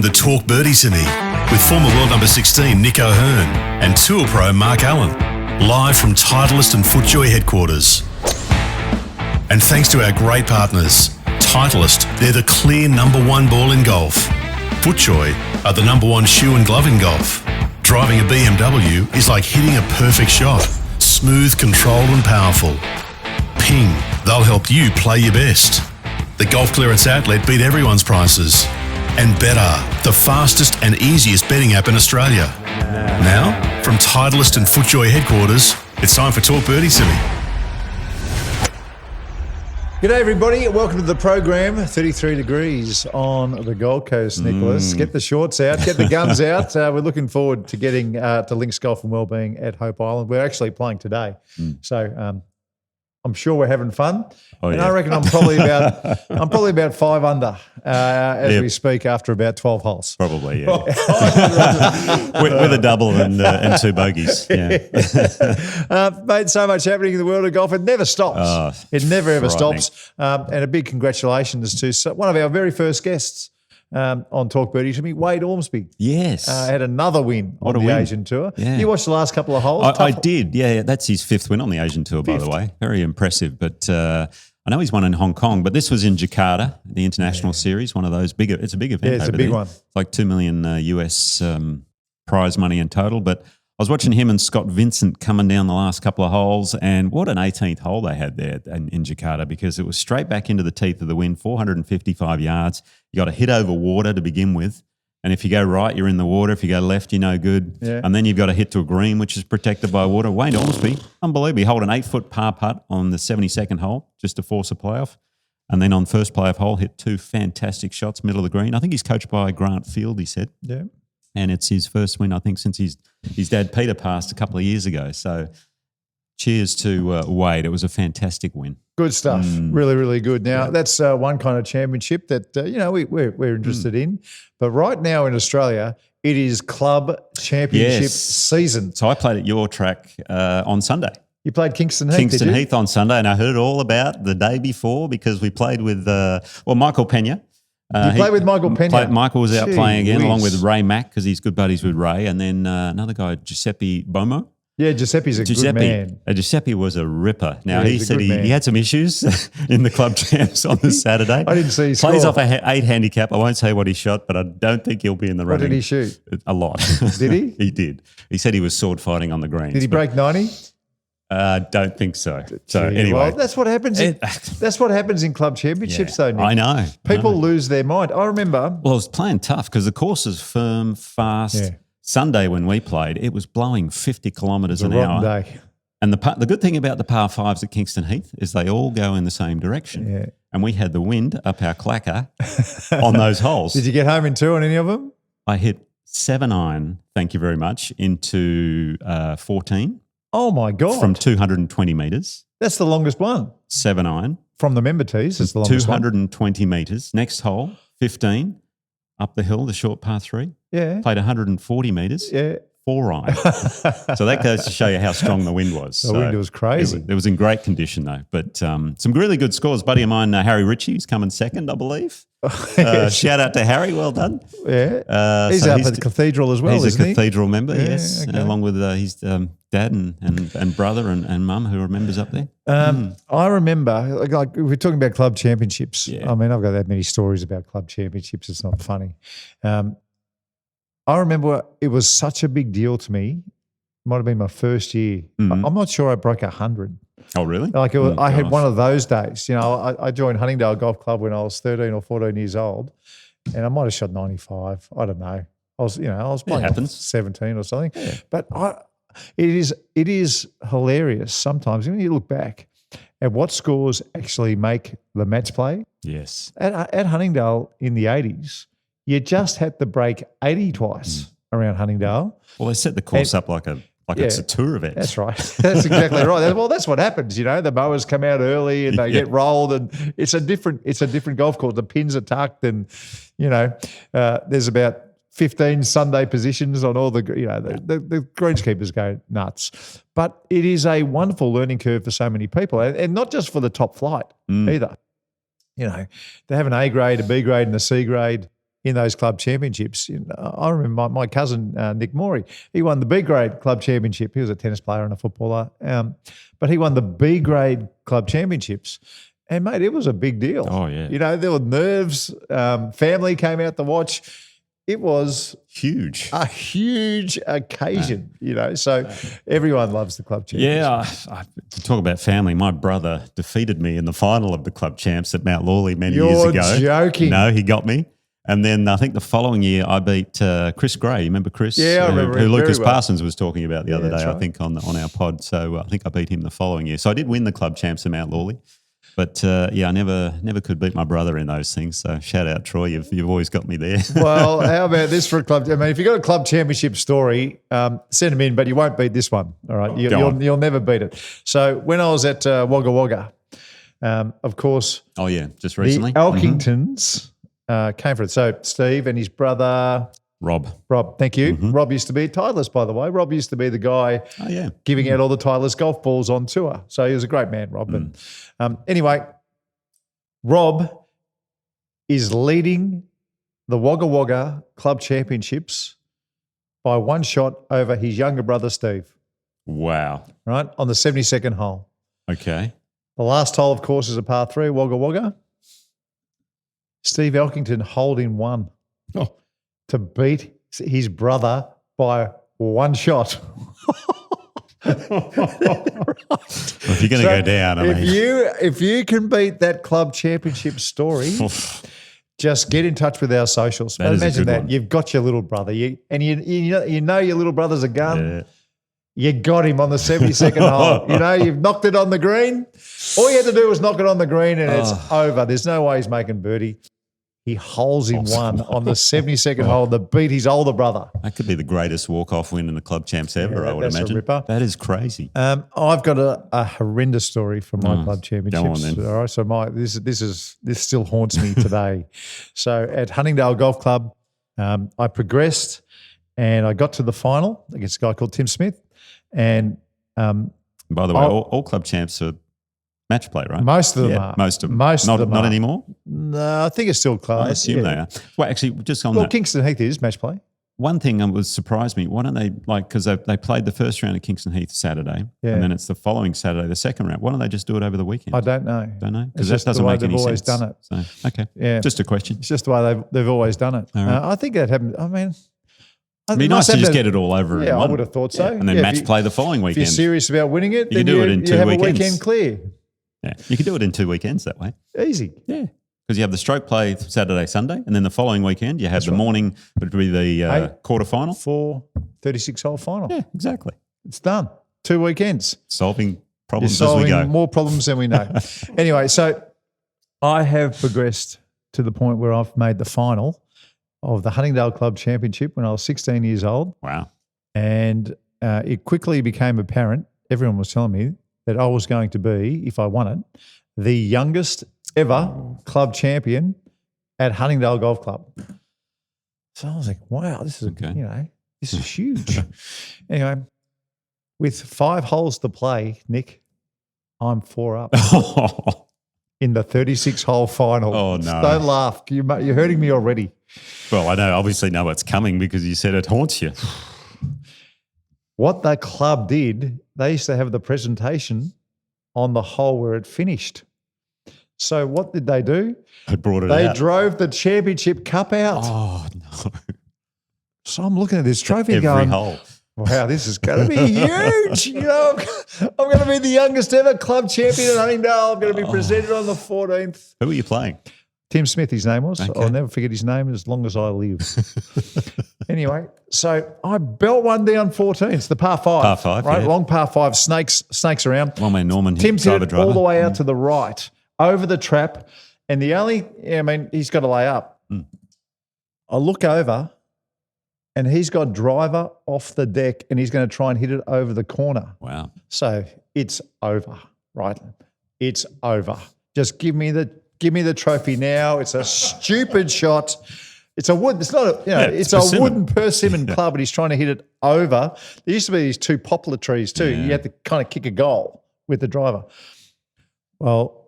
the Talk Birdie Semi with former world number 16 Nick O'Hearn and Tour Pro Mark Allen, live from Titleist and FootJoy headquarters. And thanks to our great partners, Titleist, they're the clear number one ball in golf. FootJoy are the number one shoe and glove in golf. Driving a BMW is like hitting a perfect shot, smooth, controlled and powerful. Ping, they'll help you play your best. The Golf Clearance Outlet beat everyone's prices. And Better, the fastest and easiest betting app in Australia. Now, from Titleist and FootJoy headquarters, it's time for Talk Birdie Semi. G'day everybody, welcome to the program. 33 degrees on the Gold Coast, Nicholas. Get the shorts out, get the guns out. We're looking forward to getting to Links Golf and Wellbeing at Hope Island. We're actually playing today. So I'm sure we're having fun. I reckon I'm probably about 5 under as we speak after about 12 holes. Probably, yeah. with a double and 2 bogeys. Yeah. Mate, so much happening in the world of golf. It never stops. It never ever stops. And a big congratulations to one of our very first guests on Talk Birdie Tournament, Wade Ormsby. Yes. Had another win on the Asian Tour. Yeah. You watched the last couple of holes? I did, yeah. That's his 5th win on the Asian Tour, by the way. Very impressive. But I know he's won in Hong Kong, but this was in Jakarta, the International Series, one of those bigger. It's a big event. Yeah, it's a big one. It's like $2 million US prize money in total. But I was watching him and Scott Vincent coming down the last couple of holes, and what an 18th hole they had there in Jakarta, because it was straight back into the teeth of the wind, 455 yards. You got to hit over water to begin with. And if you go right, you're in the water. If you go left, you're no good. Yeah. And then you've got to hit to a green, which is protected by water. Wade Ormsby, unbelievable. He held an 8-foot par putt on the 72nd hole just to force a playoff. And then on first playoff hole, hit 2 fantastic shots, middle of the green. I think he's coached by Grant Field, he said. Yeah. And it's his first win, I think, since his dad Peter passed a couple of years ago. So cheers to Wade. It was a fantastic win. Good stuff. Really, really good. Now, that's one kind of championship that, we're interested in. But right now in Australia, it is club championship season. So I played at your track on Sunday. You played Kingston Heath, Kingston Heath on Sunday, and I heard all about the day before because we played with, Michael Pena. You played with Michael Pena? Michael was out playing again along with Ray Mack because he's good buddies with Ray. And then another guy, Giuseppe Bomo. Yeah, Giuseppe's a good man. Giuseppe was a ripper. Now, he said he had some issues in the club champs on this Saturday. I didn't see his Plays score. off a 8 handicap. I won't say what he shot, but I don't think he'll be in the running. What did he shoot? A lot. Did he? He did. He said he was sword fighting on the greens. Did he break 90? Don't think so. So anyway. Well, that's what happens. That's what happens in club championships, though, Nick. I know. People lose their mind. I remember. Well, I was playing tough because the course is firm, fast. Yeah. Sunday when we played, it was blowing 50 kilometres an hour. Day. And the good thing about the par 5s at Kingston Heath is they all go in the same direction. Yeah. And we had the wind up our clacker on those holes. Did you get home in 2 on any of them? I hit 7-iron, thank you very much, into 14. Oh, my God. From 220 metres. That's the longest one. 7-iron. From the member tees, it's the longest 220 metres. Next hole, 15. Up the hill, the short par 3. Yeah. Played 140 metres. Yeah. 4-iron. So that goes to show you how strong the wind was. The wind was crazy. It was in great condition though. But some really good scores. Buddy of mine, Harry Ritchie, is coming second, I believe. Shout out to Harry. Well done. Yeah. He's up at the Cathedral as well, He's a Cathedral member, yes. Okay. Along with his dad and brother and mum who are members up there. I remember, like we're talking about club championships. Yeah. I mean, I've got that many stories about club championships. It's not funny. I remember it was such a big deal to me. It might have been my first year. I'm not sure I broke 100. Oh, really? Like I had one of those days. You know, I joined Huntingdale Golf Club when I was 13 or 14 years old, and I might have shot 95. I don't know. I was playing 17 or something. Yeah. But it is hilarious sometimes when you look back at what scores actually make the match play. Yes. At Huntingdale in the 80s, you just had to break 80 twice around Huntingdale. Well, they set the course up like it's a tour event. That's right. That's exactly right. Well, that's what happens. You know, the mowers come out early and they get rolled, and it's a different golf course. The pins are tucked, and there's about 15 Sunday positions on all the greenskeepers go nuts. But it is a wonderful learning curve for so many people, and not just for the top flight either. You know, they have an A grade, a B grade, and a C grade. in those club championships. I remember my cousin, Nick Morey, he won the B grade club championship. He was a tennis player and a footballer, but he won the B grade club championships. And, mate, it was a big deal. Oh, yeah. There were nerves. Family came out to watch. It was huge. a huge occasion, so everyone loves the club championship. Yeah, to talk about family, my brother defeated me in the final of the club champs at Mount Lawley many years ago. You're joking. No, he got me. And then I think the following year I beat Chris Gray. You remember Chris? Yeah, I remember who him Lucas very well. Parsons was talking about the other day, right. I think, on our pod. So I think I beat him the following year. So I did win the club champs at Mount Lawley. But, I never could beat my brother in those things. So shout out, Troy. You've always got me there. Well, how about this for a club? I mean, if you've got a club championship story, send them in, but you won't beat this one, all right? You'll never beat it. So when I was at Wagga Wagga, of course, Oh, yeah, just recently. the Elkingtons came for it. So Steve and his brother Rob, thank you. Rob used to be a Titleist, by the way. Rob used to be the guy giving out all the Titleist golf balls on tour. So he was a great man, Rob. And, anyway, Rob is leading the Wagga Wagga Club Championships by one shot over his younger brother, Steve, Wow. right, on the 72nd hole. Okay. The last hole, of course, is a par 3, Wagga Wagga. Steve Elkington holding one to beat his brother by one shot. Well, if you're going to go down, I mean. If you can beat that club championship story, just get in touch with our socials. That is a Imagine good that. one. You've got your little brother. You know your little brother's a gun. Yeah. You got him on the 72nd hole. You've knocked it on the green. All you had to do was knock it on the green and it's over. There's no way he's making birdie. He holes in one on the 72nd hole to beat his older brother. That could be the greatest walk-off win in the club champs ever, Yeah, I would that's a imagine. ripper. That is crazy. I've got a horrendous story from my club championships. go on then. All right, so this still haunts me today. So at Huntingdale Golf Club, I progressed and I got to the final against a guy called Tim Smith. And By the way, all club champs are match play, right? most of them are. Most of them. Most of them Not are. anymore? No, I think it's still close. I assume they are. Well, actually, just on Well, that, Kingston Heath is match play. one thing that was surprised me, why don't they, because they played the first round at Kingston Heath Saturday, Yeah. and then it's the following Saturday, the second round. Why don't they just do it over the weekend? I don't know. Don't know? It's Because that just the doesn't way make they've any always sense. done it. So, okay. Yeah. Just a question. It's just the way they've always done it. All right. I think that happened. I mean, It'd be nice to just get it all over in Yeah, I one. would have thought so. And then Yeah, match play the following If you're weekend. serious about winning it, You then can do it in 2 have weekends. a weekend clear. Yeah. You could do it in 2 weekends that way. Easy. Yeah. Because you have the stroke play Saturday, Sunday, and then the following weekend you have the morning, it would be the quarterfinal. 36-hole final. Yeah, exactly. It's done. 2 weekends. Solving You're problems as we solving go. more problems than we know. Anyway, so I have progressed to the point where I've made the final of the Huntingdale Club Championship when I was 16 years old. Wow. And it quickly became apparent, everyone was telling me, that I was going to be, if I won it, the youngest ever club champion at Huntingdale Golf Club. So I was like, wow, this is, this is huge. Anyway, with 5 holes to play, Nick, I'm 4 up in the 36-hole final. Oh, no. Don't laugh. You're hurting me already. Well, I obviously know it's coming because you said it haunts you. What that club did, they used to have the presentation on the hole where it finished. So what did they do? I brought it They out. drove the championship cup out. Oh, no. So I'm looking at this trophy Every going, hole. wow, this is going to be huge. I'm going to be the youngest ever club champion at Huntingdale. I'm going to be presented on the 14th. Who are you playing? Tim Smith, his name was. Okay. I'll never forget his name as long as I live. Anyway, so I belt one down 14. It's the par 5. Par 5, right? yeah. Long par 5, snakes around. One way Norman Tim's hit hit driver it driver. all the way out to the right, over the trap. And he's got to lay up. I look over and he's got driver off the deck and he's going to try and hit it over the corner. Wow. So it's over, right? It's over. Just give me the trophy now. It's a stupid shot. It's a wood. It's not a, it's a persimmon. wooden persimmon club, but he's trying to hit it over. There used to be these 2 poplar trees too. Yeah. You had to kind of kick a goal with the driver. Well,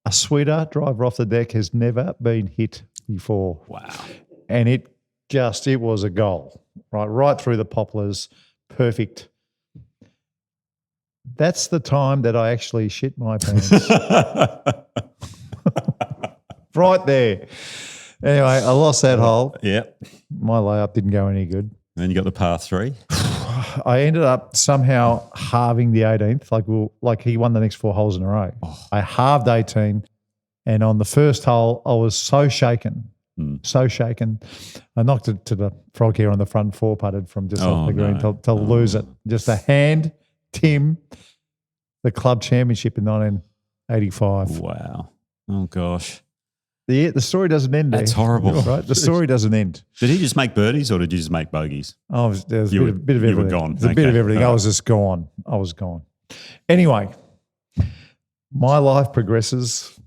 a sweeter driver off the deck has never been hit before. Wow. and it was a goal, right through the poplars, perfect. That's the time that I actually shit my pants. Right there. Anyway, I lost that hole. Yeah. My layup didn't go any good. Then you got the par 3. I ended up somehow halving the 18th. Like he won the next 4 holes in a row. Oh. I halved 18, and on the first hole, I was so shaken. So shaken. I knocked it to the frog here on the front 4 putted from just off the green to lose it. Just a hand, Tim, the club championship in 1985. Wow. Oh, gosh. The story doesn't end there. That's horrible. Right? The story doesn't end. Did he just make birdies or did you just make bogeys? Oh, there was a bit of everything. You were gone. There's a bit of everything. I was just gone. I was gone. Anyway, my life progresses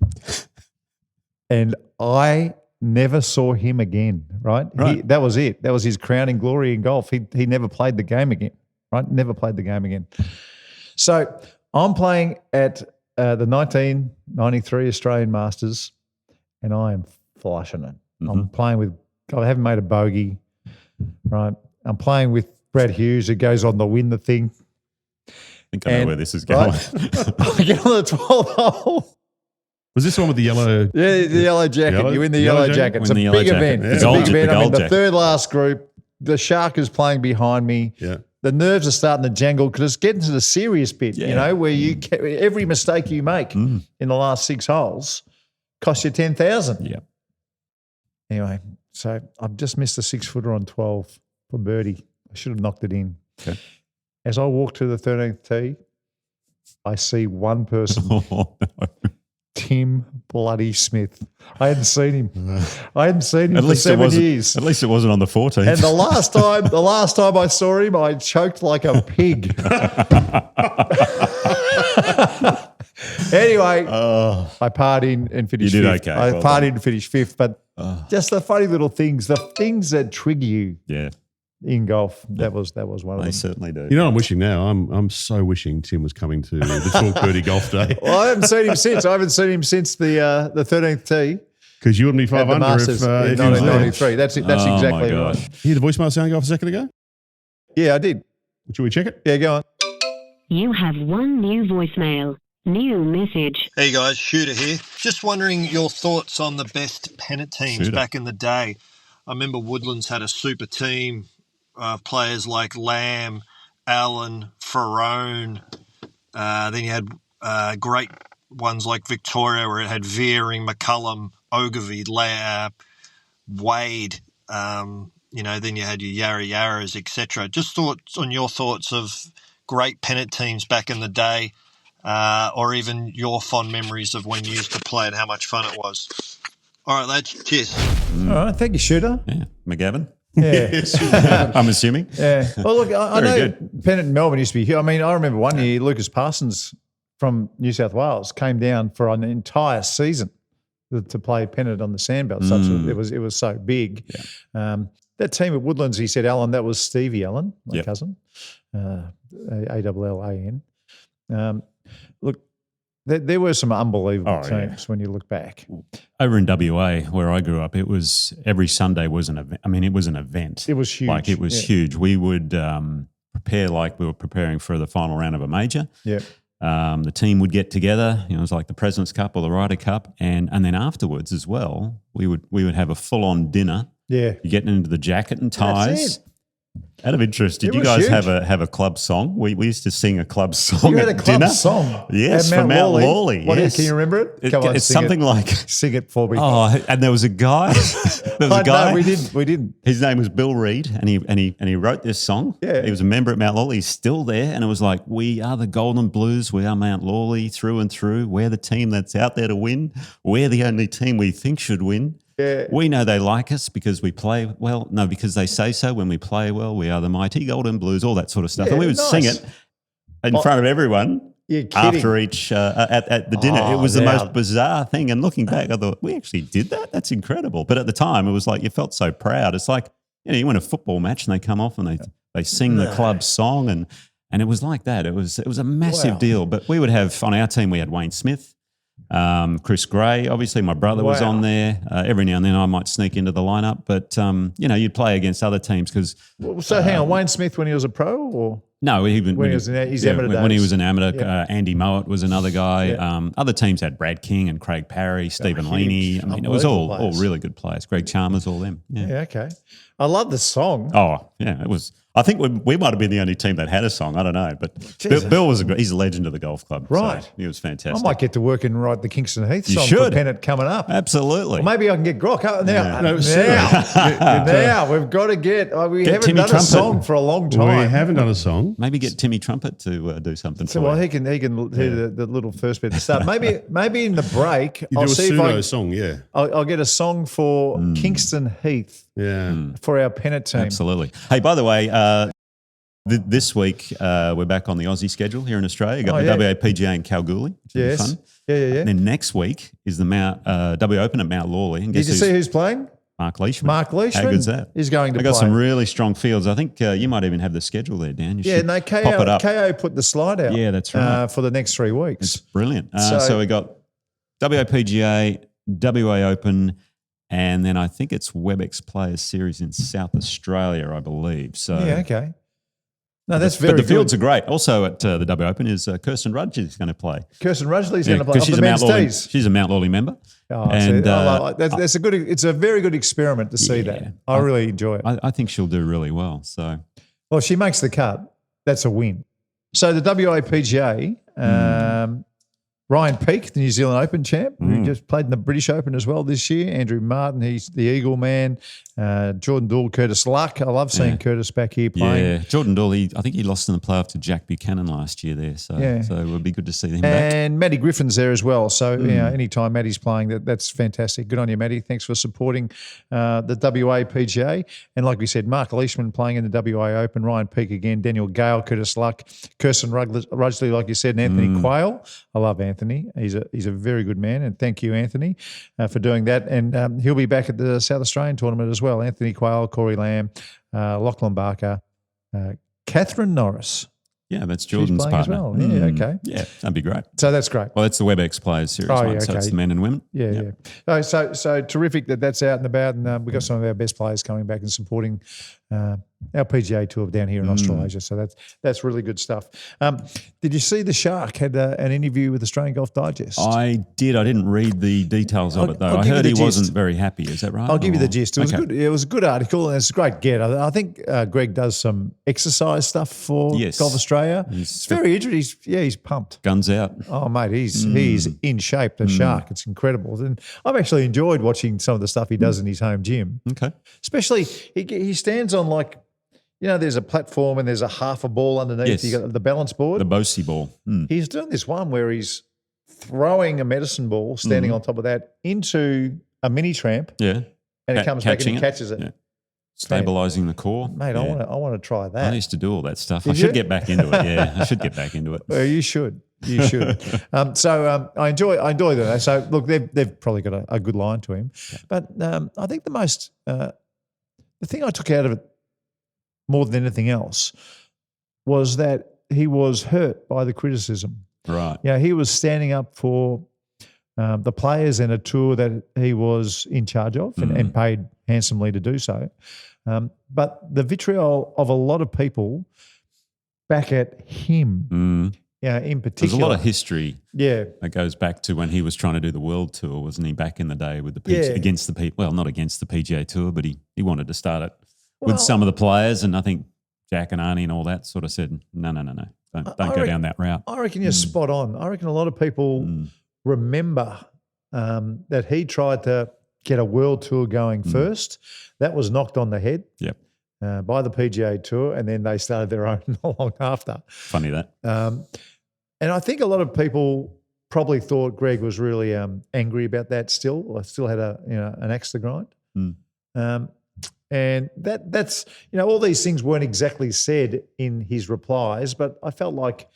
and I never saw him again, right? That was it. That was his crowning glory in golf. He never played the game again, right? Never played the game again. So I'm playing at the 1993 Australian Masters and I am flushing it. Mm-hmm. I haven't made a bogey, right? I'm playing with Brad Hughes who goes on to win the thing. I think I know where this is going. Right? I get on the 12th hole. Was this one with the yellow? Yeah, the yellow jacket. You win the yellow jacket. It's a big event. Yeah. It's a big event. I'm in the third last group. The shark is playing behind me. Yeah. The nerves are starting to jangle because it's getting to the serious bit, where every mistake you make in the last 6 holes costs you 10,000. Yeah. Anyway, so I've just missed a 6-footer on 12 for birdie. I should have knocked it in. Okay. As I walk to the 13th tee, I see one person. Oh, no. Tim Bloody Smith. I hadn't seen him. For 7 years. At least it wasn't on the 14th. And the last time I saw him, I choked like a pig. Anyway, I partied and finished You did fifth. okay. I Well partied done. and finished fifth, but just the funny little things, the things that trigger you in golf, that was one of They them. certainly do. You know what I'm wishing now? I'm so wishing Tim was coming to the Talk Birdie Golf Day. Well, I haven't seen him since. I haven't seen him since the 13th tee. Because you wouldn't be At 5 the under Masters if in he was there. 1993. That's exactly my gosh. right. You hear the voicemail sound go off a second ago? Yeah, I did. Should we check it? Yeah, go on. You have one new voicemail. New message. Hey guys, Shooter here. Just wondering your thoughts on the best pennant teams Shooter. back in the day. I remember Woodlands had a super team of players like Lamb, Allen, Ferrone. Then you had great ones like Victoria where it had Veering, McCullum, Ogilvy, Wade. Then you had your Yarras, etc. Just thoughts on your thoughts of great pennant teams back in the day. Or even your fond memories of when you used to play and how much fun it was. All right, lads. Cheers. All right, thank you, Shooter. Yeah. McGavin? Yeah. I'm assuming. Yeah. Well, look, I Very know good. pennant in Melbourne used to be huge. I mean, I remember one year Lucas Parsons from New South Wales came down for an entire season to play pennant on the sandbelt. It was so big. Yeah. That team at Woodlands, he said, Allen, that was Stevie Allen, my Yep. cousin, ALLAN. Look, there were some unbelievable teams when you look back. Over in WA, where I grew up, it was every Sunday was an event. I mean, it was an event. It was huge. Like it was huge. We would prepare like we were preparing for the final round of a major. Yeah. The team would get together. It was like the President's Cup or the Ryder Cup, and then afterwards as well, we would have a full on dinner. Yeah. You're getting into the jacket and ties. That's it. Out of interest, did It you was guys huge. have a club song? We used to sing a club song You had a at club dinner. song. Yes, at from Mount Lawley. What yes. Can you remember it? Come on, it's sing something it. like Sing it for me. oh, and there was a guy. No, we didn't. His name was Bill Reed, and he wrote this song. Yeah. He was a member at Mount Lawley. He's still there, and it was like, "We are the Golden Blues. We are Mount Lawley through and through. We're the team that's out there to win. We're the only team we think should win. Yeah. We know they like us because we play well. No, because they say so. When we play well, we are the mighty Golden Blues. All that sort of stuff, Yeah, and we would nice. sing it in front of everyone." You're kidding. After each at the dinner. It was the most bizarre thing. And looking back, I thought, we actually did that? That's incredible. But at the time, it was like you felt so proud. It's like, you win a football match and they come off and they sing the club song and it was like that. It was a massive deal. But we would have, on our team, we had Wayne Smith. Chris Gray, obviously my brother was on there. Every now and then I might sneak into the lineup, but you'd play against other teams because. So hang on, Wayne Smith when he was a pro, or no, even when he was in his amateur days? When he was an amateur, Andy Mowat was another guy. Yeah. Other teams had Brad King and Craig Parry, Stephen Leaney. I mean, it was all really good players. Greg Chalmers, all them. Yeah. Okay. I love the song. Oh yeah, it was. I think we might have been the only team that had a song. I don't know, but Bill was he's a legend of the golf club. Right. So he was fantastic. I might get to work and write the Kingston Heath You song should. for Pennant coming up. Absolutely. Or maybe I can get Grok. Yeah. Now we've got to get. We haven't Timmy done Trumpet. a song for a long time. We haven't done a song. Maybe get Timmy Trumpet to do something So for well, you. he can do the little first bit at the start. Maybe in the break, You I'll do a see if Suno song, yeah. I'll get a song for Kingston Heath Yeah. for our Pennant team. Absolutely. Hey, by the way, this week we're back on the Aussie schedule here in Australia. Got the WA PGA in Kalgoorlie, which will be fun. Yeah. And then next week is the WA Open at Mount Lawley. And Did you see who's playing? Mark Leishman. Mark Leishman. How good's that? He's going to I got play. some really strong fields. I think you might even have the schedule there, Dan. You should pop it up. KO put the slide out. Yeah, that's right. For the next 3 weeks. It's brilliant. So we got WA PGA, WA Open, and then I think it's WebEx Players Series in South Australia, I believe. So Yeah, okay. No, that's very But the good. fields are great. Also at the W Open is Kirsten Rudge is going to play. Kirsten Rudgley's going to play. Because she's a Mount Lawley. Tees. She's a Mount Lawley member. Oh, and that's a good. It's a very good experiment to see that. I really enjoy it. I think she'll do really well. So Well, if she makes the cut, that's a win. So the WA PGA, Ryan Peake, the New Zealand Open champ, who just played in the British Open as well this year. Andrew Martin, he's the Eagle man. Jordan Dool, Curtis Luck. I love seeing Curtis back here playing. yeah, Jordan Dool, I think he lost in the playoff to Jack Buchanan last year there. So it would be good to see him back. And Matty Griffin's there as well. So anytime Matty's playing, that's fantastic. Good on you, Matty. Thanks for supporting the WA PGA. And like we said, Mark Leishman playing in the WA Open, Ryan Peake again, Daniel Gale, Curtis Luck, Kirsten Rudgley, like you said, and Anthony Quayle. I love Anthony. He's a very good man, and thank you, Anthony, for doing that. And he'll be back at the South Australian tournament as well. Anthony Quayle, Corey Lamb, Lachlan Barker, Catherine Norris. Yeah, that's She's Jordan's playing as partner. well. Yeah, okay. Yeah, that'd be great. So that's great. Well, it's the WebEx Players Series one, so it's the men and women. Yeah. So terrific that that's out and about, and we've got some of our best players coming back and supporting our PGA Tour down here in Australasia. So that's really good stuff. Did you see the Shark had an interview with Australian Golf Digest? I did. I didn't read the details of it though. I'll I give you heard the he gist. wasn't very happy. Is that right? I'll give you the gist. It was Okay. good. It was a good article, and it's a great get. I think Greg does some exercise stuff for Yes. Golf Australia. It's very interesting. He's pumped. Guns out. Oh, mate, he's in shape, the Shark. It's incredible. And I've actually enjoyed watching some of the stuff he does in his home gym. Okay. Especially, he stands on there's a platform and there's a half a ball underneath. Yes. You got the balance board. The Bosey ball. He's doing this one where he's throwing a medicine ball, standing on top of that, into a mini tramp, Yeah. and it comes back and Catching he catches it. Yeah. Stabilizing the core. Mate, Yeah. I want to try I that. used to do all that stuff. Did I should you? get back into it. Yeah, I should get back into it. Well, you should. You should. I enjoy that. So look, they've probably got a good line to him, but I think the thing I took out of it more than anything else was that he was hurt by the criticism. Right. Yeah, he was standing up for the players in a tour that he was in charge of and paid handsomely to do so. But the vitriol of a lot of people back at him, in particular. There's a lot of history. Yeah. That goes back to when he was trying to do the World Tour, wasn't he? Back in the day with the against the well, not against the PGA Tour, but he wanted to start it with some of the players, and I think Jack and Arnie and all that sort of said, no, don't go down that route. I reckon you're spot on. I reckon a lot of people remember that he tried to get a world tour going first. That was knocked on the head by the PGA Tour, and then they started their own not long after. Funny that. And I think a lot of people probably thought Greg was really angry about that still, or still had an axe to grind. And that's all these things weren't exactly said in his replies, but I felt like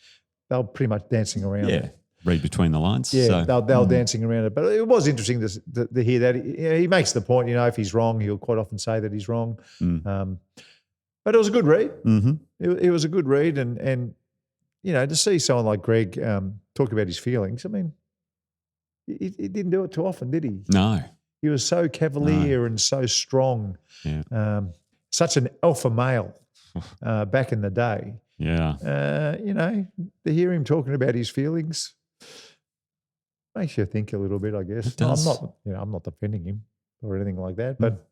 they were pretty much dancing around it. Read between the lines. Yeah, so. they were dancing around it. But it was interesting to hear that. He makes the point, if he's wrong, he'll quite often say that he's wrong. But it was a good read. It was a good read. And to see someone like Greg talk about his feelings, I mean, he didn't do it too often, did he? No. He was so cavalier and so strong. Yeah. Such an alpha male back in the day. Yeah. You know, to hear him talking about his feelings makes you think a little bit, I guess. It does. I'm not defending him or anything like that, but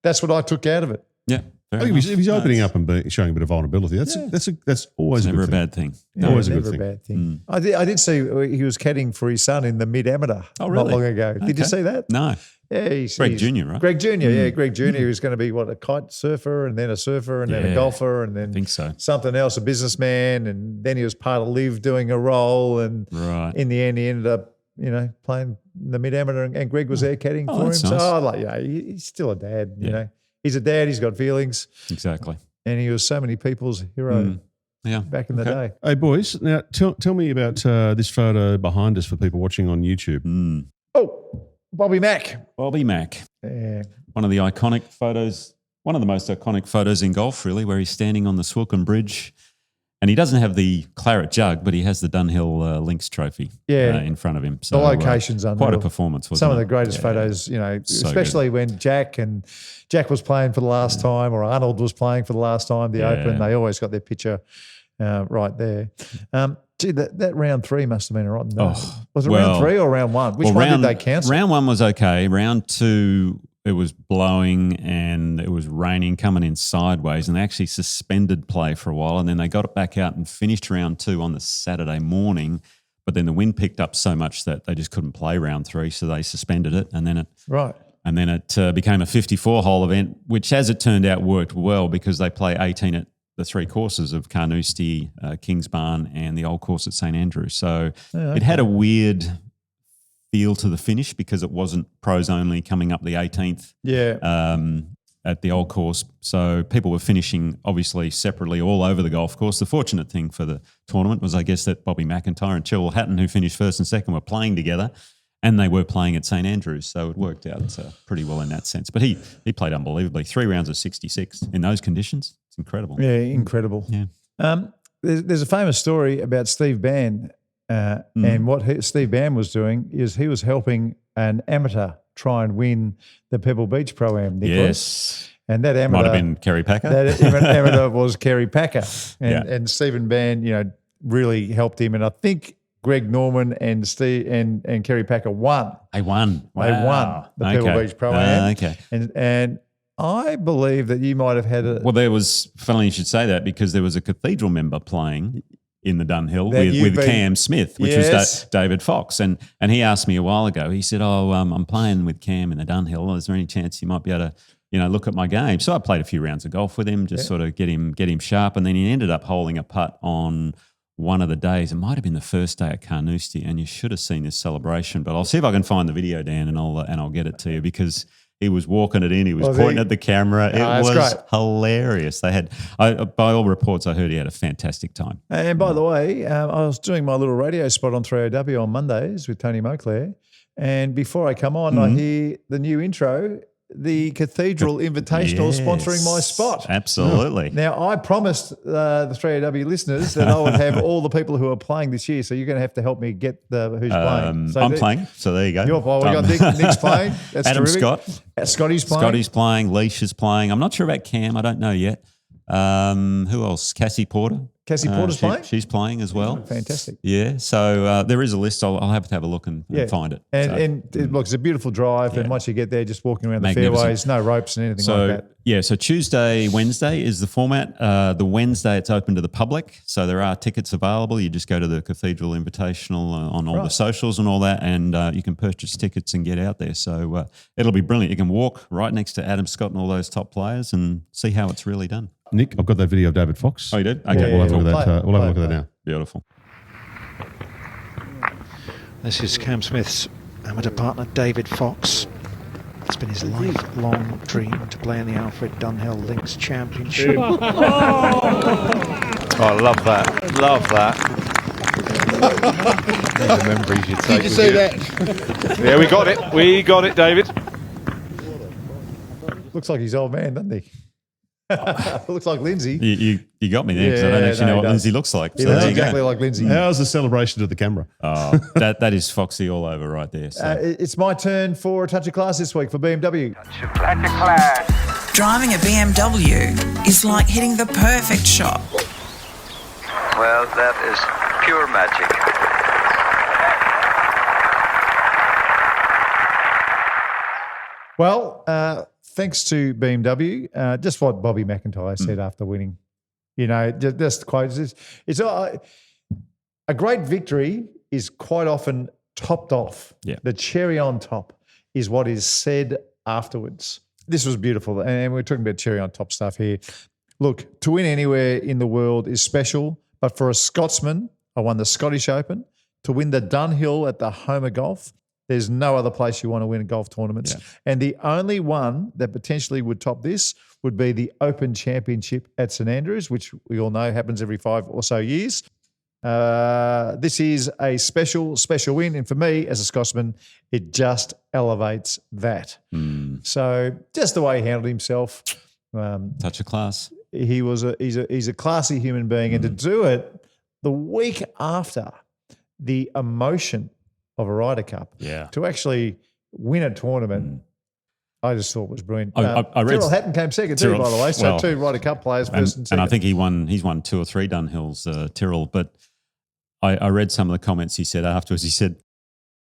that's what I took out of it. Yeah. I think if he's opening up and showing a bit of vulnerability, that's always never a bad thing. Yeah, Always a never good thing. a bad thing. I did see he was caddying for his son in the mid-amateur not long ago. Did you see that? No. Yeah, Greg Jr., right? Greg Jr., yeah. Greg Jr. was going to be, a kite surfer and then a surfer and then a golfer and then I think so. something else, a businessman. And then he was part of Liv doing a role. And in the end, he ended up, playing the mid-amateur and Greg was there caddying for him. That's So, nice. he's still a dad, you know. He's a dad. He's got feelings. Exactly. And he was so many people's hero back in the day. Hey, boys, now tell me about this photo behind us for people watching on YouTube. Oh, Bobby Mack. Bobby Mack. Yeah. One of the iconic photos, one of the most iconic photos in golf, really, where he's standing on the Swilcan Bridge. And he doesn't have the claret jug, but he has the Dunhill Links trophy in front of him. So, the location's unreal. Quite a performance, wasn't it? Some of the greatest photos, so especially when Jack was playing for the last time or Arnold was playing for the last time, the Open, they always got their picture right there. Gee, that round 3 must have been a rotten day. Was it round 3 or round 1? Which one did they cancel? Round 1 was okay. Round 2, it was blowing and it was raining, coming in sideways, and they actually suspended play for a while, and then they got it back out and finished round 2 on the Saturday morning. But then the wind picked up so much that they just couldn't play round 3, so they suspended it, and then it became a 54-hole event, which, as it turned out, worked well because they play 18 at the 3 courses of Carnoustie, Kingsbarn, and the old course at St Andrews. So it had a weird feel to the finish because it wasn't pros only coming up the 18th at the old course. So people were finishing obviously separately all over the golf course. The fortunate thing for the tournament was, I guess, that Bobby McIntyre and Chilwell Hatton, who finished first and second, were playing together, and they were playing at St Andrews. So it worked out pretty well in that sense. But he played unbelievably. 3 rounds of 66 in those conditions. It's incredible. Yeah, incredible. Yeah. There's a famous story about Steve Bann. And what Steve Bann was doing is he was helping an amateur try and win the Pebble Beach Pro-Am, Nicholas. Yes. And that amateur... Might have been Kerry Packer. That amateur was Kerry Packer. And Stephen Bann, really helped him. And I think Greg Norman and Kerry Packer won. They won. Wow. They won the Pebble Beach Pro-Am. Okay. And I believe that you might have had a... Well, there was... Funny you should say that because there was a Cathedral member playing in the Dunhill with Cam Smith, which was David Fox. And he asked me a while ago, he said, I'm playing with Cam in the Dunhill. Is there any chance you might be able to, look at my game? So I played a few rounds of golf with him, just sort of get him sharp. And then he ended up holding a putt on one of the days. It might have been the first day at Carnoustie, and you should have seen this celebration. But I'll see if I can find the video, Dan, and I'll get it to you because he was walking it in. He was pointing at the camera. It was great. Hilarious. They had, by all reports, I heard he had a fantastic time. And by the way, I was doing my little radio spot on 3OW on Mondays with Tony Moclair. And before I come on, I hear the new intro, the Cathedral Invitational sponsoring my spot. Absolutely. Now, I promised the 3AW listeners that I would have all the people who are playing this year, so you're going to have to help me get who's playing. So I'm playing, so there you go. We got Nick's playing. That's Adam terrific. Scott. Scotty's playing. Scotty's playing. Leash is playing. I'm not sure about Cam. I don't know yet. Who else? Cassie Porter. Cassie Porter's playing? She's playing as well. Fantastic. Yeah, so there is a list. I'll have to have a look and find it. And look, it's a beautiful drive, and once you get there, just walking around the fairways, no ropes and anything like that. Yeah, so Tuesday, Wednesday is the format. The Wednesday, it's open to the public, so there are tickets available. You just go to the Cathedral Invitational on all the socials and all that, and you can purchase tickets and get out there. So it'll be brilliant. You can walk right next to Adam Scott and all those top players and see how it's really done. Nick, I've got that video of David Fox. Oh, you did? Okay, we'll have a look at that. We'll have a look at that now. Beautiful. This is Cam Smith's amateur partner, David Fox. It's been his lifelong dream to play in the Alfred Dunhill Links Championship. Oh, I love that. Love that. The memories you take. Did you see that? Yeah, we got it. We got it, David. Looks like his old man, doesn't he? Looks like Lindsay. You got me there because I don't actually know what Lindsay looks like. He So looks there you go. exactly like Lindsay. How's the celebration to the camera? Oh, that is Foxy all over right there. So. It's my turn for a touch of class this week for BMW. Driving a BMW is like hitting the perfect shot. Well, that is pure magic. Well, thanks to BMW, just what Bobby McIntyre said after winning. You know, just quotes. It's a great victory is quite often topped off. Yeah. The cherry on top is what is said afterwards. This was beautiful. And we're talking about cherry on top stuff here. Look, to win anywhere in the world is special, but for a Scotsman, I won the Scottish Open. To win the Dunhill at the home of golf, there's no other place you want to win golf tournaments. Yeah. And the only one that potentially would top this would be the Open Championship at St Andrews, which we all know happens every 5 or so years. This is a special win. And for me, as a Scotsman, it just elevates that. So just the way he handled himself. Touch of class. He's a classy human being. And to do it the week after the emotion of a Ryder Cup, to actually win a tournament, I just thought was brilliant. I read Tyrrell Hatton came second too, by the way. So 2 Ryder Cup players, first and second. And I think he's won 2 or 3 Dunhills, Tyrrell. But I read some of the comments he said afterwards. He said,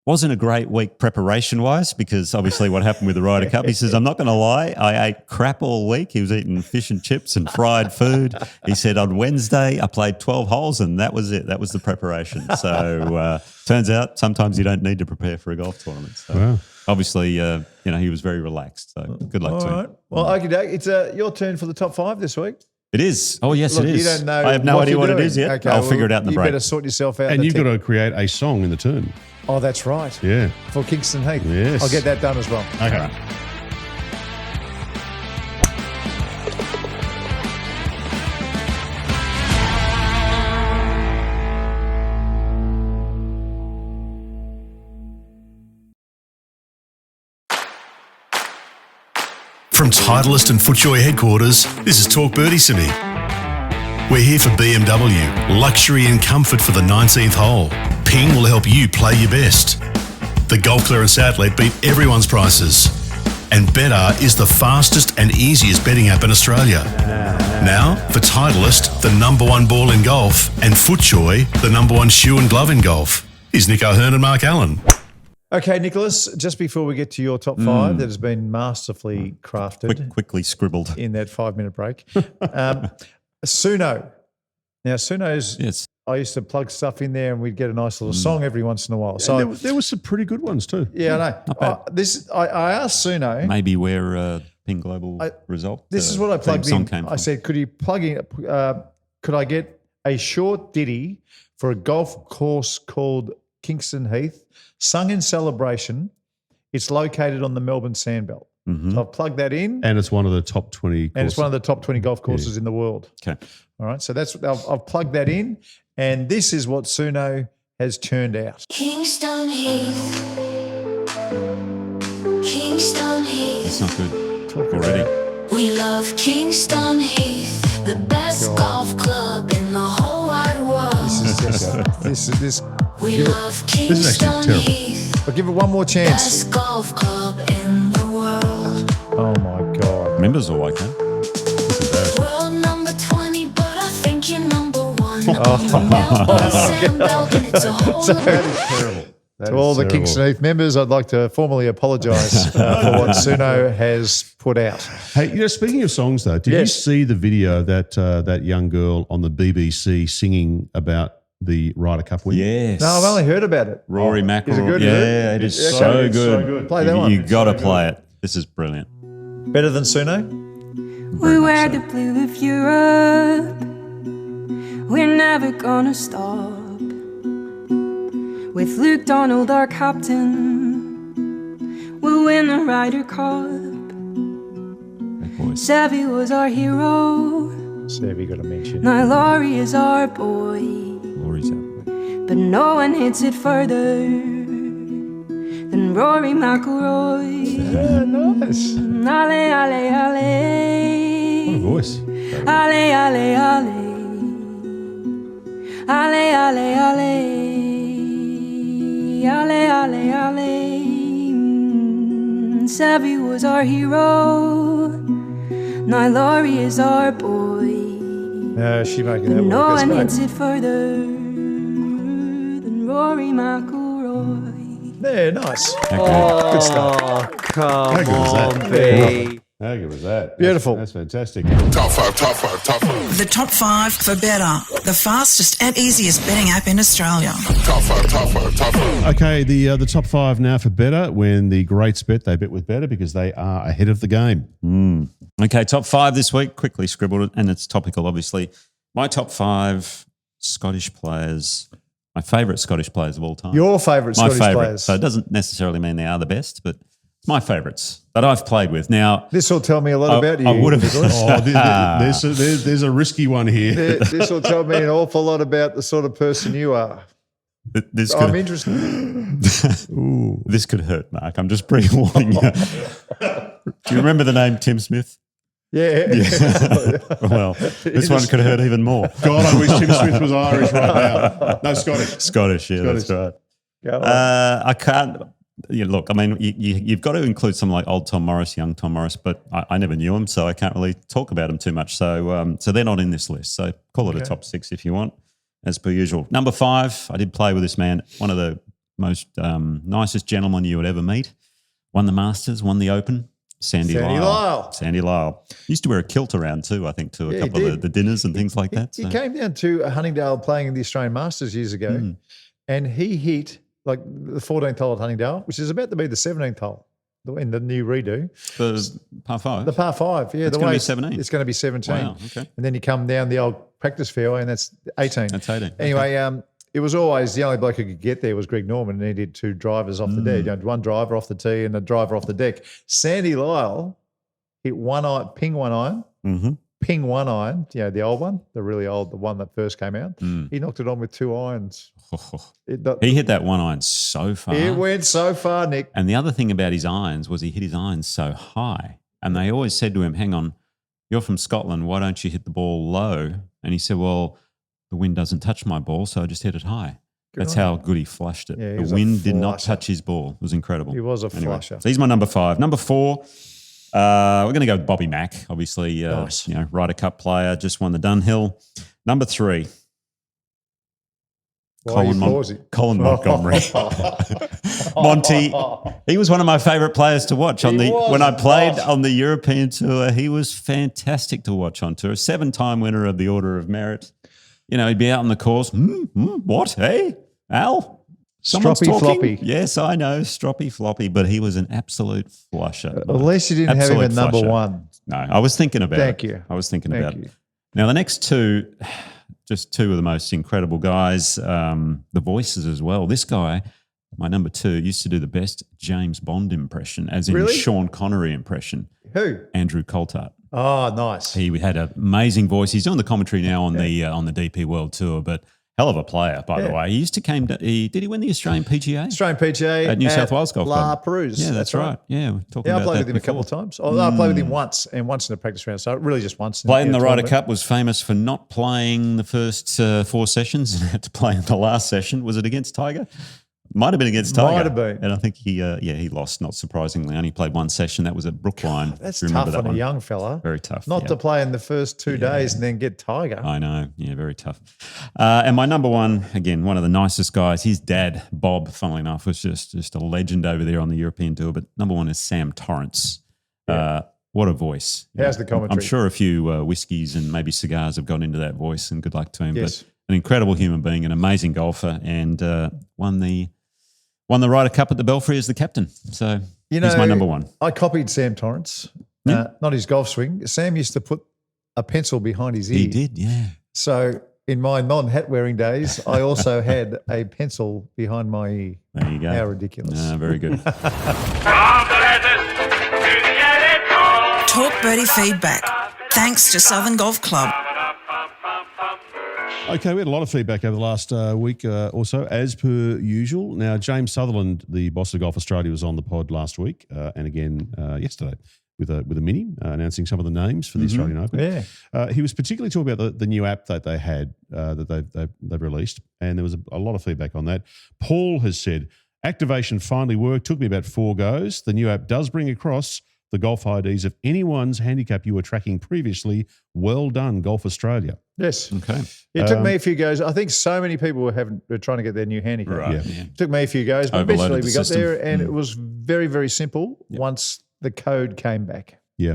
wasn't a great week preparation-wise because obviously what happened with the Ryder Cup. He says, I'm not going to lie, I ate crap all week. He was eating fish and chips and fried food. He said on Wednesday I played 12 holes and that was it. That was the preparation. So turns out sometimes you don't need to prepare for a golf tournament. So obviously, he was very relaxed. So good luck to him. Well, okay, it's your turn for the top 5 this week. It is. Oh, yes, Look, it is. You don't know I have no idea what it is yet. Okay, I'll figure it out in the break. You better sort yourself out. And you've got to create a song in the turn. Oh, that's right. Yeah. For Kingston Heath. Yes. I'll get that done as well. Okay. From Titleist and FootJoy headquarters, this is Talk Birdie Simi. We're here for BMW, luxury and comfort for the 19th hole. Ping will help you play your best. The Golf Clearance Outlet beat everyone's prices. And Betr is the fastest and easiest betting app in Australia. Now, for Titleist, the #1 ball in golf, and FootJoy, the #1 shoe and glove in golf, is Nick O'Hearn and Mark Allen. Okay, Nicholas, just before we get to your top 5 that has been masterfully crafted. Quickly scribbled. In that 5-minute break. Suno. Now, Suno's, Yes. I used to plug stuff in there and we'd get a nice little song every once in a while. So There were some pretty good ones too. yeah, I know. I asked Suno. Maybe where Ping Global result. This is what I plugged in. Came I from. said, could you plug in, could I get a short ditty for a golf course called Kingston Heath, sung in celebration? It's located on the Melbourne Sandbelt. So I've plugged that in. And it's one of the top 20 courses. And it's one of the top 20 golf courses in the world. Okay. All right. So I've plugged that in. And this is what Suno has turned out. Kingston Heath. Kingston Heath. It's not good already. We love Kingston Heath, the best golf club in the whole wide world. This We love Kingston Heath, But give it one more chance. best golf club in the world. Oh my God. Members all like that. World number 20, but I think you're number 1. It's a whole Terrible. To all the Kingston Heath members, I'd like to formally apologise for what Suno has put out. Hey, speaking of songs though, did you see the video that that young girl on the BBC singing about the Ryder Cup win? Yes. No, I've only heard about it. Rory McIlroy. Is it good? Yeah, it is Yeah, so okay, it's good. so good. Play that one. You got to play it. This is brilliant. Better than Suno? We wear the blue of Europe. We're never gonna stop. With Luke Donald, our captain, we'll win the Ryder Cup. Savvy was our hero. Savvy got to mention. Now Laurie is our boy. Laurie's out. But no one hits it further than Rory McIlroy. Yeah, nice. Ale, ale, ale. voice. Ale, ale, ale. Ale, ale, ale. Ale, ale, ale. Savvy was our hero. Now Laurie is our boy. She making that No work. one That's hits it further than Rory McIlroy. great. Yeah, nice. Okay. Good stuff. Oh, come How good was on, that? B. How good was that? Beautiful. That's fantastic. Top five, top five, top five. The top 5 for better. The fastest and easiest betting app in Australia. Top five, top five, top five. Okay, the top 5 now for better. When the greats bet, they bet with better because they are ahead of the game. Okay, top 5 this week. Quickly scribbled it, and it's topical, obviously. My top 5 Scottish players, my favourite Scottish players of all time. Your favourite My Scottish favourite. players. So it doesn't necessarily mean they are the best, but my favourites that I've played with. Now, This will tell me a lot about you. I would have. There's a risky one here. This will tell me an awful lot about the sort of person you are. This I'm could, interested. this could hurt, Mark. I'm just pre-warning you. Do you remember the name Tim Smith? Yeah. Well, this one could hurt even more. God, I wish Tim Smith was Irish right now. No, Scottish. Scottish, yeah, that's right. Go on. I can't. Look, I mean, you've got to include someone like old Tom Morris, young Tom Morris, but I never knew him, so I can't really talk about him too much. So they're not in this list. So call it a top 6 if you want, as per usual. Number 5, I did play with this man, one of the most nicest gentlemen you would ever meet. Won the Masters, won the Open. Sandy Lyle. Sandy Lyle. Used to wear a kilt around too, I think, to a couple of the dinners and things like that. He came down to Huntingdale playing in the Australian Masters years ago, and he hit like the 14th hole at Huntingdale, which is about to be the 17th hole in the new redo. The par 5? The par 5, yeah. It's going to be 17? It's going to be 17. Wow, okay. And then you come down the old practice fairway, and that's 18. That's 18. Anyway, it was always the only bloke who could get there was Greg Norman, and he did 2 drivers off the deck. You know, one driver off the tee and a driver off the deck. Sandy Lyle hit one iron, ping one iron, ping one iron, you know, the old one, the really old, the one that first came out. He knocked it on with 2 irons. He hit that one iron so far. It went so far, Nick. And the other thing about his irons was he hit his irons so high. And they always said to him, hang on, you're from Scotland, why don't you hit the ball low? And he said, well, the wind doesn't touch my ball, so I just hit it high. That's how good he flushed it. Yeah, the wind did not touch his ball. It was incredible. He was a flusher. So he's my number 5. Number 4, we're going to go with Bobby Mack, obviously, Nice. you know, Ryder Cup player, just won the Dunhill. Number 3, Colin Montgomery. Monty, he was one of my favourite players to watch when I played on the European Tour. He was fantastic to watch on tour. 7-time winner of the Order of Merit. You know, he'd be out on the course. What? Hey, Al? Someone's Stroppy talking? floppy. Yes, I know, stroppy floppy, but he was an absolute flusher. At least you didn't have him at number 1. No, I was thinking about it. Thank you. I was thinking Thank about you. it. Now, the next 2, just 2 of the most incredible guys, the voices as well. This guy, my number 2, used to do the best James Bond impression, as in Really? Sean Connery impression. Who? Andrew Coulthard. Oh, nice. He had an amazing voice. He's doing the commentary now on the DP World Tour, but hell of a player, by the way. He used to did he win the Australian PGA? Australian PGA At New South Wales Golf La Club. Perouse. Yeah, that's right. Yeah, we're talking I about played that with him a couple of before. times. I played with him once in a practice round. So really just once. Played in the Ryder tournament. Cup, was famous for not playing the first 4 sessions and had to play in the last session. Was it against Tiger? Might have been against Tiger. Might have been. And I think he lost, not surprisingly. Only played 1 session. That was at Brookline. That's Do you remember tough that on one? a young fella. Very tough. Not yeah. to play in the first 2 days and then get Tiger. I know. Yeah, very tough. And my number 1, again, one of the nicest guys, his dad, Bob, funnily enough, was just a legend over there on the European Tour. But number 1 is Sam Torrance. What a voice. How's the commentary? I'm sure a few whiskies and maybe cigars have gone into that voice, and good luck to him. Yes. But an incredible human being, an amazing golfer, and won the Ryder Cup at the Belfry as the captain. So he's my number 1. I copied Sam Torrance, not his golf swing. Sam used to put a pencil behind his ear. He did, yeah. So in my non-hat wearing days, I also had a pencil behind my ear. There you go. How ridiculous. Very good. Talk Birdie feedback. Thanks to Southern Golf Club. Okay, we had a lot of feedback over the last week or so, as per usual. Now, James Sutherland, the boss of Golf Australia, was on the pod last week and again yesterday. with a mini, announcing some of the names for the Australian Open. Yeah. He was particularly talking about the new app that they had that they've released, and there was a lot of feedback on that. Paul has said, activation finally worked. Took me about 4 goes. The new app does bring across the golf IDs of anyone's handicap you were tracking previously. Well done, Golf Australia. Yes. Okay. It took me a few goes. I think so many people were trying to get their new handicap. Right. Yeah. It took me a few goes, but Overloaded eventually we the got system. there, and it was very, very simple once the code came back. Yeah.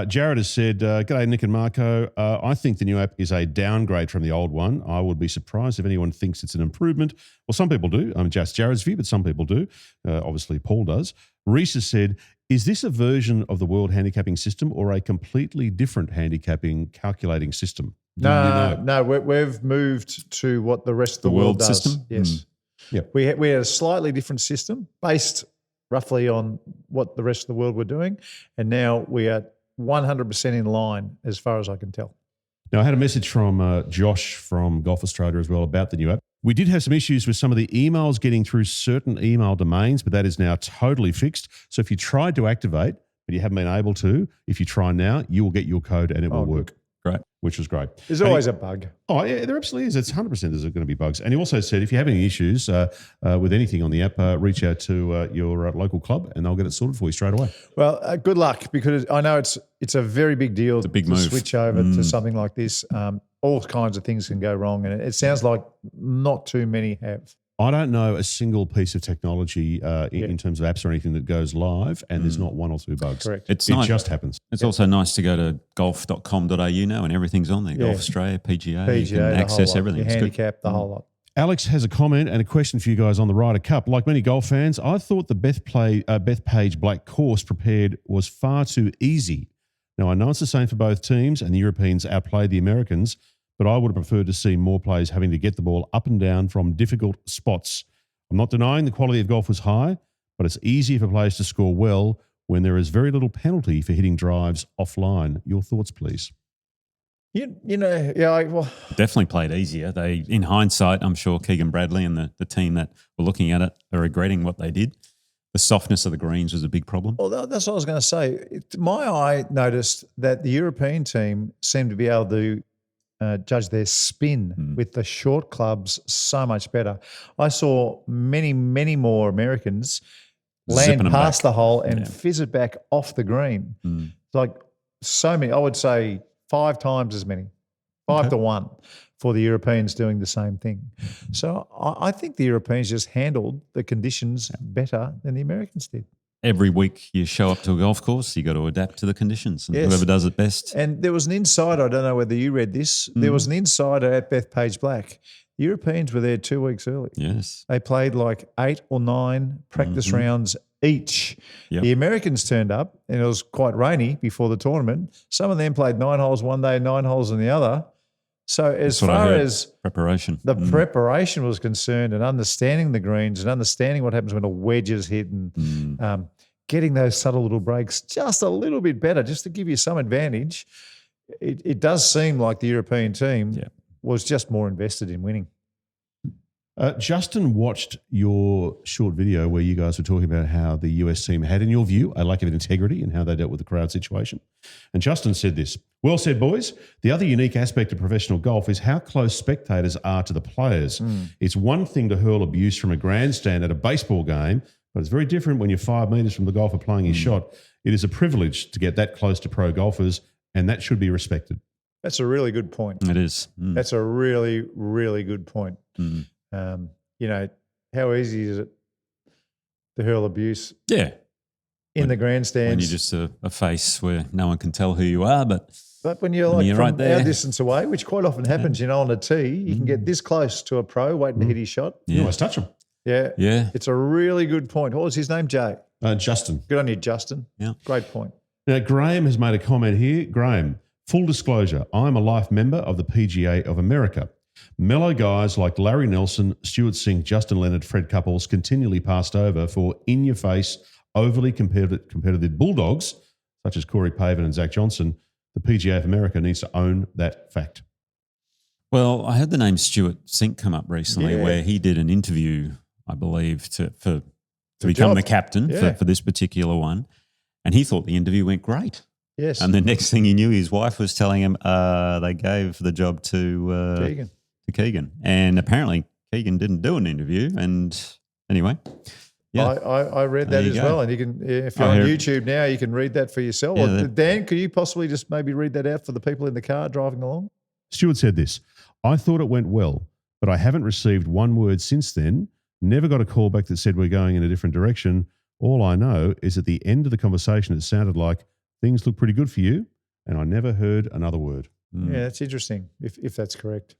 Jared has said, g'day, Nick and Marco. I think the new app is a downgrade from the old one. I would be surprised if anyone thinks it's an improvement. Well, some people do. Just Jared's view, but some people do. Obviously, Paul does. Reese has said, is this a version of the world handicapping system or a completely different handicapping calculating system? No, we've moved to what the rest of the world does. system? Yes. Yep. We had a slightly different system based roughly on what the rest of the world were doing, and now we are 100% in line as far as I can tell. Now, I had a message from Josh from Golf Australia as well about the new app. We did have some issues with some of the emails getting through certain email domains, but that is now totally fixed. So if you tried to activate, but you haven't been able to, if you try now, you will get your code and it will work. Great. Which was great. There's always a bug. Oh, yeah, there absolutely is. It's 100% there's going to be bugs. And he also said if you have any issues with anything on the app, reach out to your local club and they'll get it sorted for you straight away. Well, good luck, because I know it's a very big deal a big to move. switch over to something like this. All kinds of things can go wrong, and it sounds like not too many have. I don't know a single piece of technology in terms of apps or anything that goes live and there's not 1 or 2 bugs. Correct. It just happens. It's also nice to go to golf.com.au now and everything's on there. Yeah. Golf Australia, PGA, you PGA, can the access whole lot. everything. Your It's good. handicap, the whole lot. Alex has a comment and a question for you guys on the Ryder Cup. Like many golf fans, I thought the Bethpage Black course prepared was far too easy. Now, I know it's the same for both teams and the Europeans outplayed the Americans, but I would have preferred to see more players having to get the ball up and down from difficult spots. I'm not denying the quality of golf was high, but it's easier for players to score well when there is very little penalty for hitting drives offline. Your thoughts, please. Definitely played easier. They, in hindsight, I'm sure Keegan Bradley and the team that were looking at it are regretting what they did. The softness of the greens was a big problem. Well, that's what I was going to say. My eye noticed that the European team seemed to be able to judge their spin with the short clubs so much better. I saw many, many more Americans land past the hole and fizz it back off the green. It's like so many, I would say 5 times as many, 5 to 1 for the Europeans doing the same thing. So I think the Europeans just handled the conditions better than the Americans did. Every week you show up to a golf course, you got to adapt to the conditions, and whoever does it best. And there was an insider, I don't know whether you read this, there was an insider at Bethpage Black. The Europeans were there 2 weeks early. Yes. They played like 8 or 9 practice rounds each. Yep. The Americans turned up, and it was quite rainy before the tournament. Some of them played 9 holes one day, 9 holes on the other. So as far as preparation, the preparation was concerned, and understanding the greens and understanding what happens when a wedge is hit, and getting those subtle little breaks just a little bit better, just to give you some advantage, it does seem like the European team was just more invested in winning. Justin watched your short video where you guys were talking about how the US team had, in your view, a lack of integrity and how they dealt with the crowd situation. And Justin said this: well said, boys. The other unique aspect of professional golf is how close spectators are to the players. It's one thing to hurl abuse from a grandstand at a baseball game, but it's very different when you're 5 metres from the golfer playing his shot. It is a privilege to get that close to pro golfers, and that should be respected. That's a really good point. It is. That's a really, really good point. How easy is it to hurl abuse? In the grandstands. When you're just a face where no one can tell who you are, but when you're like from right there, our distance away, which quite often happens, on a tee, you can get this close to a pro waiting to hit his shot. You almost touch him. Yeah. It's a really good point. What was his name, Jay? Justin. Good on you, Justin. Yeah. Great point. Now, Graham has made a comment here. Graham, full disclosure, I'm a life member of the PGA of America. Mellow guys like Larry Nelson, Stuart Sink, Justin Leonard, Fred Couples continually passed over for in-your-face, overly competitive bulldogs, such as Corey Pavin and Zach Johnson. The PGA of America needs to own that fact. Well, I heard the name Stuart Sink come up recently where he did an interview, I believe, to become the captain for this particular one. And he thought the interview went great. Yes. And the next thing he knew, his wife was telling him they gave the job to Keegan. And apparently Keegan didn't do an interview. And anyway, yeah. I read that as well. And you can, if you're on YouTube now, you can read that for yourself. Yeah, Dan, could you possibly just maybe read that out for the people in the car driving along? Stuart said this, I thought it went well, but I haven't received one word since then. Never got a call back that said we're going in a different direction. All I know is at the end of the conversation, it sounded like things look pretty good for you, and I never heard another word. Yeah, that's interesting, if that's correct.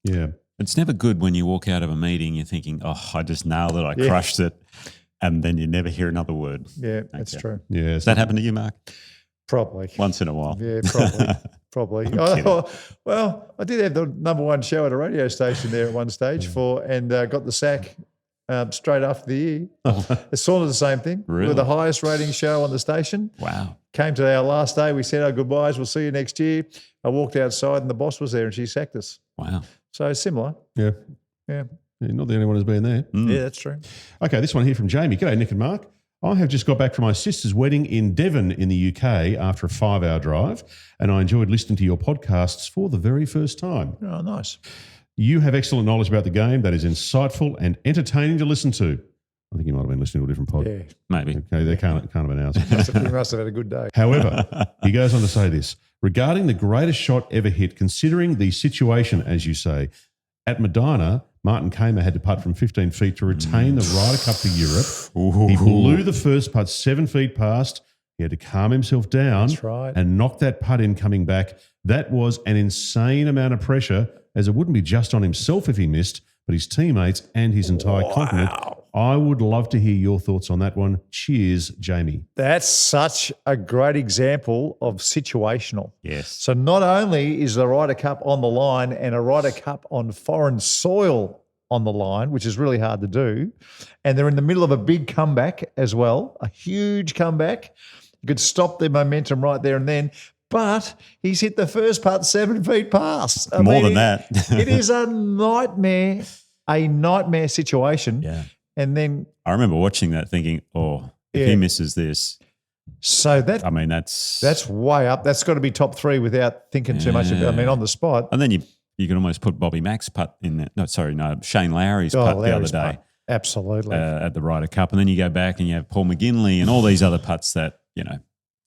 Yeah. It's never good when you walk out of a meeting, you're thinking, oh, I just nailed it, I crushed it, and then you never hear another word. Yeah, that's true. Yeah. Does that happen to you, Mark? Probably. Once in a while. Yeah, probably. Well, I did have the number one show at a radio station there at one stage and got the sack straight after the year. It's sort of the same thing. Really? We're the highest rating show on the station. Wow. Came to our last day. We said our goodbyes. We'll see you next year. I walked outside and the boss was there and she sacked us. Wow. So similar. Yeah. Yeah. You're not the only one who's been there. Yeah, that's true. Okay, this one here from Jamie. G'day, Nick and Mark. I have just got back from my sister's wedding in Devon in the UK after a 5-hour drive, and I enjoyed listening to your podcasts for the very first time. Oh, nice. You have excellent knowledge about the game that is insightful and entertaining to listen to. I think you might have been listening to a different pod. Yeah. Maybe. Okay, they can't have been ours. He must have had a good day. However, he goes on to say this. Regarding the greatest shot ever hit, considering the situation, as you say, at Medina, Martin Kamer had to putt from 15 feet to retain the Ryder Cup for Europe. He blew the first putt 7 feet past. He had to calm himself down and knock that putt in coming back. That was an insane amount of pressure, as it wouldn't be just on himself if he missed, but his teammates and his entire continent. I would love to hear your thoughts on that one. Cheers, Jamie. That's such a great example of situational. Yes. So not only is the Ryder Cup on the line and a Ryder Cup on foreign soil on the line, which is really hard to do, and they're in the middle of a big comeback as well, a huge comeback. You could stop their momentum right there and then, but he's hit the first putt 7 feet past. More than that. It is a nightmare situation. Yeah. And then I remember watching that thinking, if he misses this. So that's way up. That's got to be top 3 without thinking too much about it. On the spot. And then you can almost put Bobby Mack's putt in there. Shane Lowry's putt the other day. Absolutely. At the Ryder Cup. And then you go back and you have Paul McGinley and all these other putts that,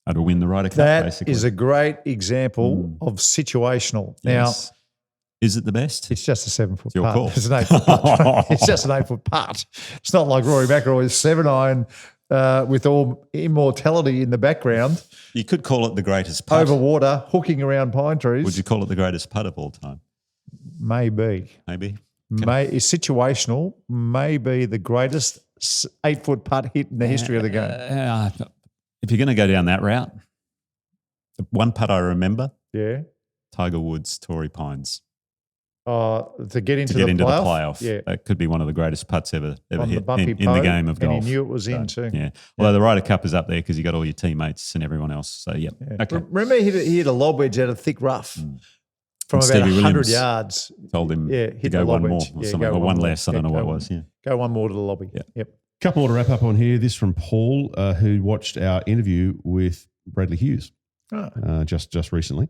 are to win the Ryder Cup, basically. That is a great example of situational. Yes. Now, is it the best? It's just a 7-foot your putt. call. It's an 8-foot putt. It's just an 8-foot putt. It's not like Rory McIlroy's 7-iron with all immortality in the background. You could call it the greatest putt. Over water, hooking around pine trees. Would you call it the greatest putt of all time? Maybe. It's situational. Maybe the greatest 8-foot putt hit in the history of the game. If you're going to go down that route, the one putt I remember, Tiger Woods, Torrey Pines. To get into the playoff? playoff. Yeah. That could be one of the greatest putts ever hit in the game of golf. And he knew it was in too. Yeah. Although the Ryder Cup is up there because you got all your teammates and everyone else. So, yeah. Okay. Remember he hit a lob wedge out of thick rough from about Stevie 100 Williams yards. Told him to hit go one wedge. more or something, or one less. I don't know what it was. Yeah. Go one more to the lobby. Yeah. Yep. Couple more to wrap up on here. This from Paul, who watched our interview with Bradley Hughes just recently.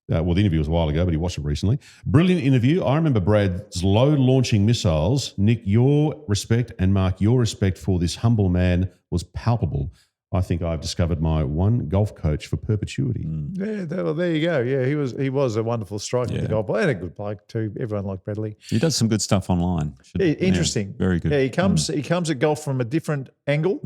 The interview was a while ago, but he watched it recently. Brilliant interview. I remember Brad's low-launching missiles. Nick, your respect, and Mark, your respect for this humble man was palpable. I think I've discovered my one golf coach for perpetuity. Yeah, well, there you go. Yeah, he was a wonderful striker with the golf ball and a good bloke too. Everyone liked Bradley. He does some good stuff online. Interesting. Very good. Yeah, he comes at golf from a different angle.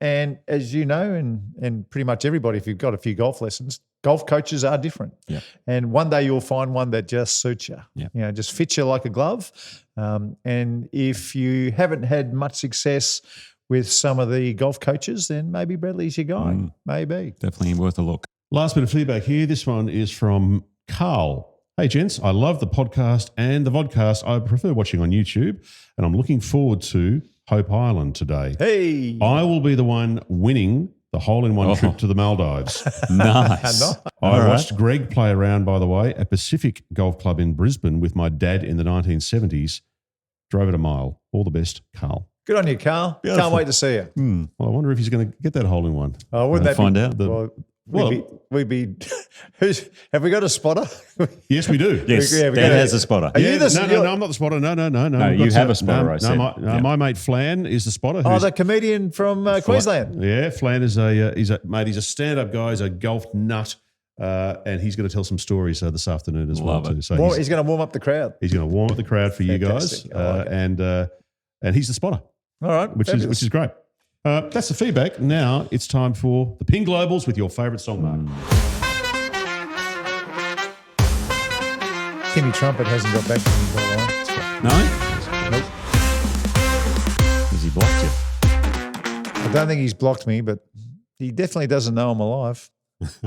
And as you know, and pretty much everybody, if you've got a few golf lessons, golf coaches are different. Yeah. And one day you'll find one that just suits you. Yeah. Just fits you like a glove. And if you haven't had much success with some of the golf coaches, then maybe Bradley's your guy. Maybe. Definitely worth a look. Last bit of feedback here. This one is from Carl. Hey, gents, I love the podcast and the vodcast. I prefer watching on YouTube, and I'm looking forward to Hope Island today. Hey. I will be the one winning the hole-in-one trip to the Maldives. Nice. I watched Greg play around, by the way, at Pacific Golf Club in Brisbane with my dad in the 1970s. Drove it a mile. All the best, Carl. Good on you, Carl. Beautiful. Can't wait to see you. Well, I wonder if he's going to get that hole in one. Oh, wouldn't that find out. We'd be have we got a spotter? Yes, we do. Yes, Yeah, Dan has a spotter. Are you the, No, I'm not the spotter. No. No, you have a spotter, I said. My mate Flan is the spotter. Oh, the comedian from Queensland. Yeah, Flan is he's a stand-up guy. He's a golf nut, and he's going to tell some stories this afternoon as well too. So he's going to warm up the crowd. He's going to warm up the crowd for you guys, Fantastic. I like it. and he's the spotter. All right, which is great. That's the feedback. Now it's time for the Ping Globals with your favourite song, Mark. Timmy Trumpet hasn't got back to me, by the way. No? Nope. Has he blocked you? I don't think he's blocked me, but he definitely doesn't know I'm alive.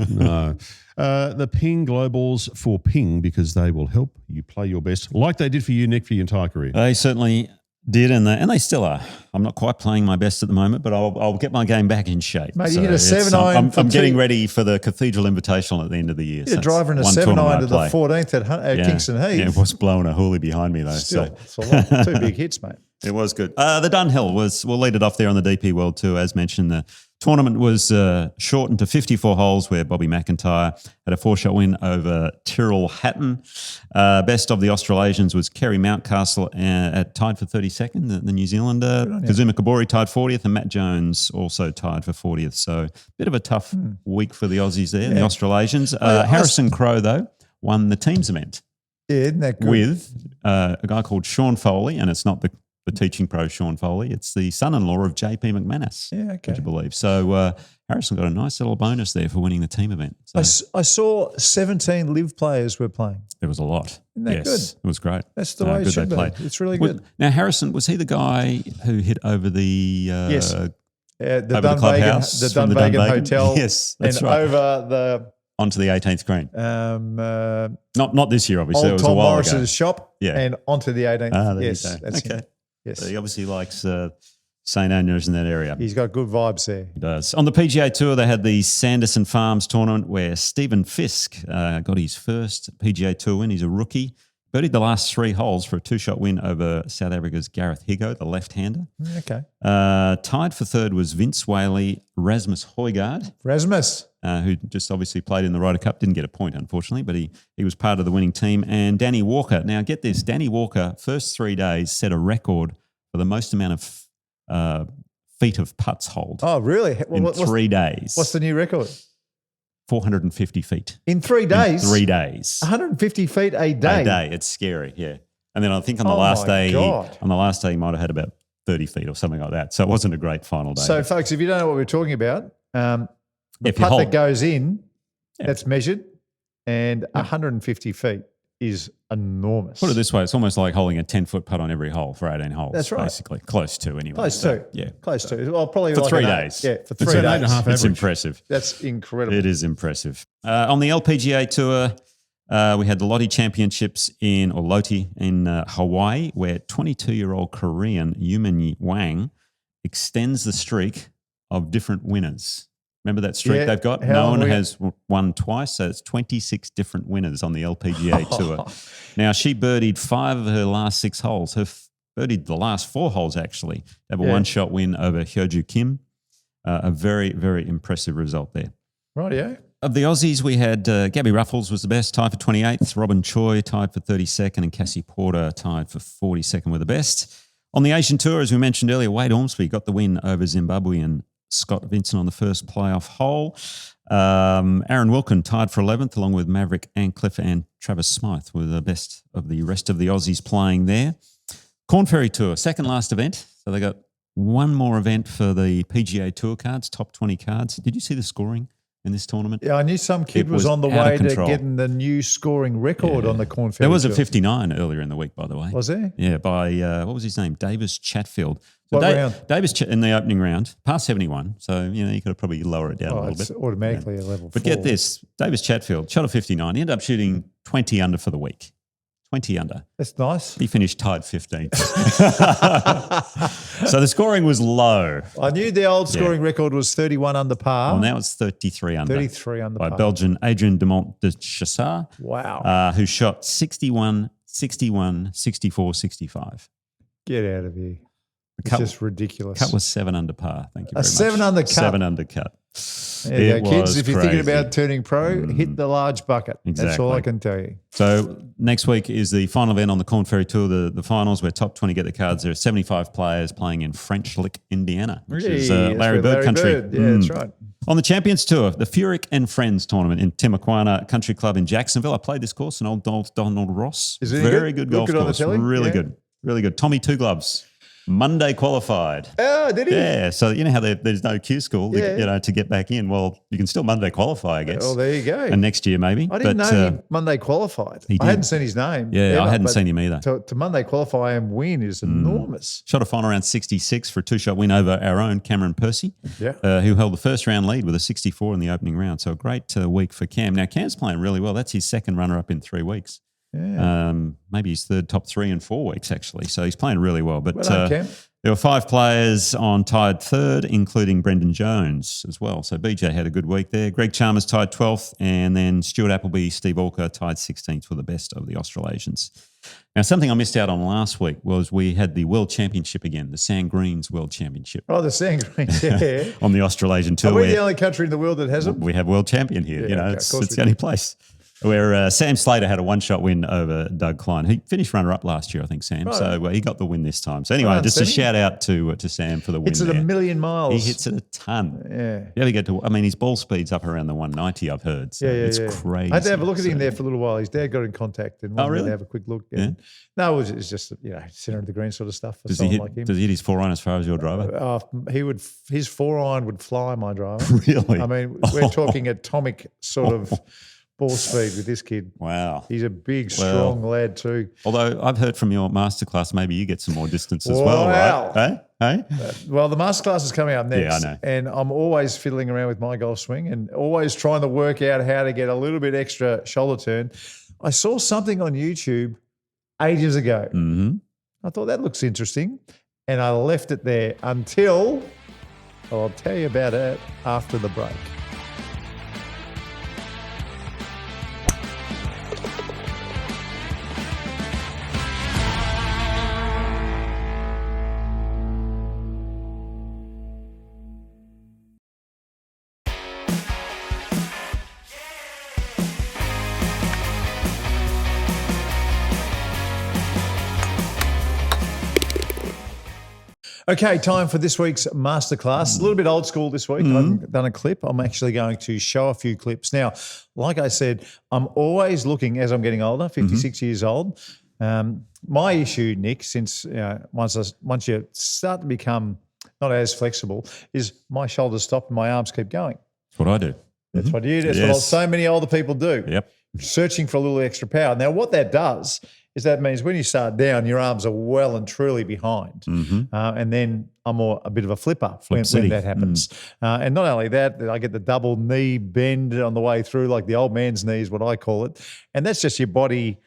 No. The Ping Globals for Ping, because they will help you play your best, like they did for you, Nick, for your entire career. They certainly did, and they still are. I'm not quite playing my best at the moment, but I'll get my game back in shape. Mate, you hit a 7-iron. I'm getting ready for the Cathedral Invitational at the end of the year. You're driving a 7-iron to the 14th at Kingston Heath. Yeah, it was blowing a hoolie behind me though. Still, it's a lot. 2 big hits, mate. It was good. The Dunhill we'll lead it off there on the DP World Tour. As mentioned, the tournament was shortened to 54 holes where Bobby McIntyre had a 4-shot win over Tyrrell Hatton. Best of the Australasians was Kerry Mountcastle tied for 32nd, the New Zealander. Kazuma Kabori tied 40th and Matt Jones also tied for 40th. So a bit of a tough week for the Aussies there, the Australasians. Harrison Crowe, though, won the teams event. Yeah, isn't that good? With a guy called Sean Foley, and it's not the teaching pro Sean Foley. It's the son-in-law of JP McManus. Yeah, okay. Would you believe? So Harrison got a nice little bonus there for winning the team event. So I saw 17 live players were playing. there was a lot. Isn't that good? It was great. That's the way it good should they be. played. It's really good. Now, Harrison, was he the guy who hit over the Yes. The over the clubhouse the from the Dunvegan Dunvegan? Hotel. Yes, that's and right. over the Onto the 18th green. Not this year, obviously. It old was Tom a while Morris's ago. shop Yeah. and onto the 18th. There yes, you go. that's Okay. him. Yes. So he obviously likes St Andrews in that area. He's got good vibes there. He does. On the PGA Tour, they had the Sanderson Farms tournament where Stephen Fisk got his first PGA Tour win. He's a rookie. Birdied the last 3 holes for a 2-shot win over South Africa's Gareth Higo, the left-hander. Okay. Tied for third was Vince Whaley, Rasmus Højgaard. Rasmus. Who just obviously played in the Ryder Cup. Didn't get a point, unfortunately, but he was part of the winning team. And Danny Walker. Now, get this. Danny Walker, first 3 days, set a record for the most amount of feet of putts holed. Oh, really? In 3 days. What's the new record? 450 feet. In 3 days? In 3 days. 150 feet a day? A day. It's scary, yeah. And then I think on the Oh last my day, God. he might have had about 30 feet or something like that. So it wasn't a great final day. So, folks, if you don't know what we're talking about, the If you putt hold- that goes in, that's measured, and 150 feet is enormous. Put it this way, it's almost like holding a 10-foot putt on every hole for 18 holes. That's right. Basically. Close to, anyway. Close So, to. Yeah. Close to. Well, probably For like 3 an 8. days. Yeah, for It's 3 an days. 8.5 It's average. impressive. That's incredible. It is impressive. On the LPGA Tour, we had the Lotte Championships in Hawaii, where 22-year-old Korean Yumin Wang extends the streak of different winners. Remember that streak Yeah, they've got? how No long one we- has won twice, so it's 26 different winners on the LPGA Tour. Now, she birdied 5 of her last 6 holes. Birdied the last 4 holes, actually. They have a Yeah. 1-shot win over Hyoju Kim. A very, very impressive result there. Rightio. Of the Aussies, we had Gabby Ruffles was the best, tied for 28th. Robin Choi tied for 32nd, and Cassie Porter tied for 42nd with the best. On the Asian Tour, as we mentioned earlier, Wade Ormsby got the win over Zimbabwean Scott Vincent on the first playoff hole. Aaron Wilkin tied for 11th, along with Maverick Ancliffe and Travis Smythe were the best of the rest of the Aussies playing there. Corn Ferry Tour, second last event. So they got one more event for the PGA Tour cards, top 20 cards. Did you see the scoring in this tournament? Yeah, I knew some kid It was was on the out of way to control. getting the new scoring record on the Corn Ferry There was a Tour. 59 earlier in the week, by the way. Was there? Yeah, by, what was his name? Davis Chatfield. So What round? Davis in the opening round, past 71. So, you could have probably lower it down a Oh, little it's bit. automatically a level 4. But get this, Davis Chatfield shot a 59. He ended up shooting 20 under for the week. 20 under. That's nice. He finished tied 15th. So the scoring was low. I knew the old scoring record was 31 under par. Well, now it's 33 under. 33 under by par. Belgian Adrien Demont de Chassard. Wow. Who shot 61, 61, 64, 65. Get out of here. It's just ridiculous. Cut was 7 under par. Thank you very much. 7 under cut. 7 under cut. There you go, kids. If you're thinking crazy. about turning pro, hit the large bucket. Exactly. That's all I can tell you. So next week is the final event on the Corn Ferry Tour, the finals, where top 20 get the cards. There are 75 players playing in French Lick, Indiana, which is Larry Bird country. Bird. Yeah, that's right. On the Champions Tour, the Furyk and Friends tournament in Timuquana Country Club in Jacksonville. I played this course, an old Donald Ross. Is it very good golf good on the course. telly? Really good. Really good. Tommy Two Gloves. Monday qualified. Oh, did he? Yeah. So you know how there's no Q school, Yeah. to get back in. Well, you can still Monday qualify, I guess. Well, there you go. And next year maybe. I didn't know he Monday qualified. he I did. hadn't seen his name. Yeah, ever, I hadn't but seen him either. To Monday qualify and win is enormous. Shot a final round 66 for a 2-shot win over our own Cameron Percy, who held the first round lead with a 64 in the opening round. So a great week for Cam. Now, Cam's playing really well. That's his second runner-up in 3 weeks. Yeah. Maybe his third top 3 in 4 weeks, actually. So he's playing really well. But Well done, Cam. there were 5 players on tied third, including Brendan Jones as well. So BJ had a good week there. Greg Chalmers tied 12th, and then Stuart Appleby, Steve Alker tied 16th for the best of the Australasians. Now, something I missed out on last week was we had the World Championship again, the Sand Greens World Championship. Oh, the Sand Greens, yeah. On the Australasian Tour. Are we where the only country in the world that has them? we have world champion here. Yeah, okay, It's the only place. Where Sam Slater had a 1-shot win over Doug Klein. He finished runner-up last year, I think, Sam. Right. So he got the win this time. So anyway, just a shout out to Sam for the win. Hits it there. a million miles. He hits it a ton. Yeah. You ever get to? I mean, his ball speed's up around the 190. I've heard. So it's crazy. I had to have a look at him there for a little while. His dad got in contact and wanted me really? to have a quick look. Yeah. No, it's just center of the green sort of stuff for Does someone he like him. hit? Does he hit his 4-iron as far as your driver? His 4-iron would fly my driver. Really? I mean, we're talking atomic sort of ball speed with this kid. Wow. He's a big, strong lad too. Although I've heard from your masterclass, maybe you get some more distance as well, right? Hey? Well, the masterclass is coming up next. Yeah, I know. And I'm always fiddling around with my golf swing and always trying to work out how to get a little bit extra shoulder turn. I saw something on YouTube ages ago. Mm-hmm. I thought that looks interesting. And I left it there until I'll tell you about it after the break. Okay, time for this week's masterclass. A little bit old school this week. I haven't done a clip. I'm actually going to show a few clips. Now, like I said, I'm always looking, as I'm getting older, 56 years old. My issue, Nick, since once you start to become not as flexible, is my shoulders stop and my arms keep going. That's what I do. That's what you do. That's what so many older people do. Yep. Searching for a little extra power. Now, what that does is that means when you start down, your arms are well and truly behind. And then I'm a bit of a flipper when that happens. And not only that, I get the double knee bend on the way through, like the old man's knee is what I call it. And that's just your body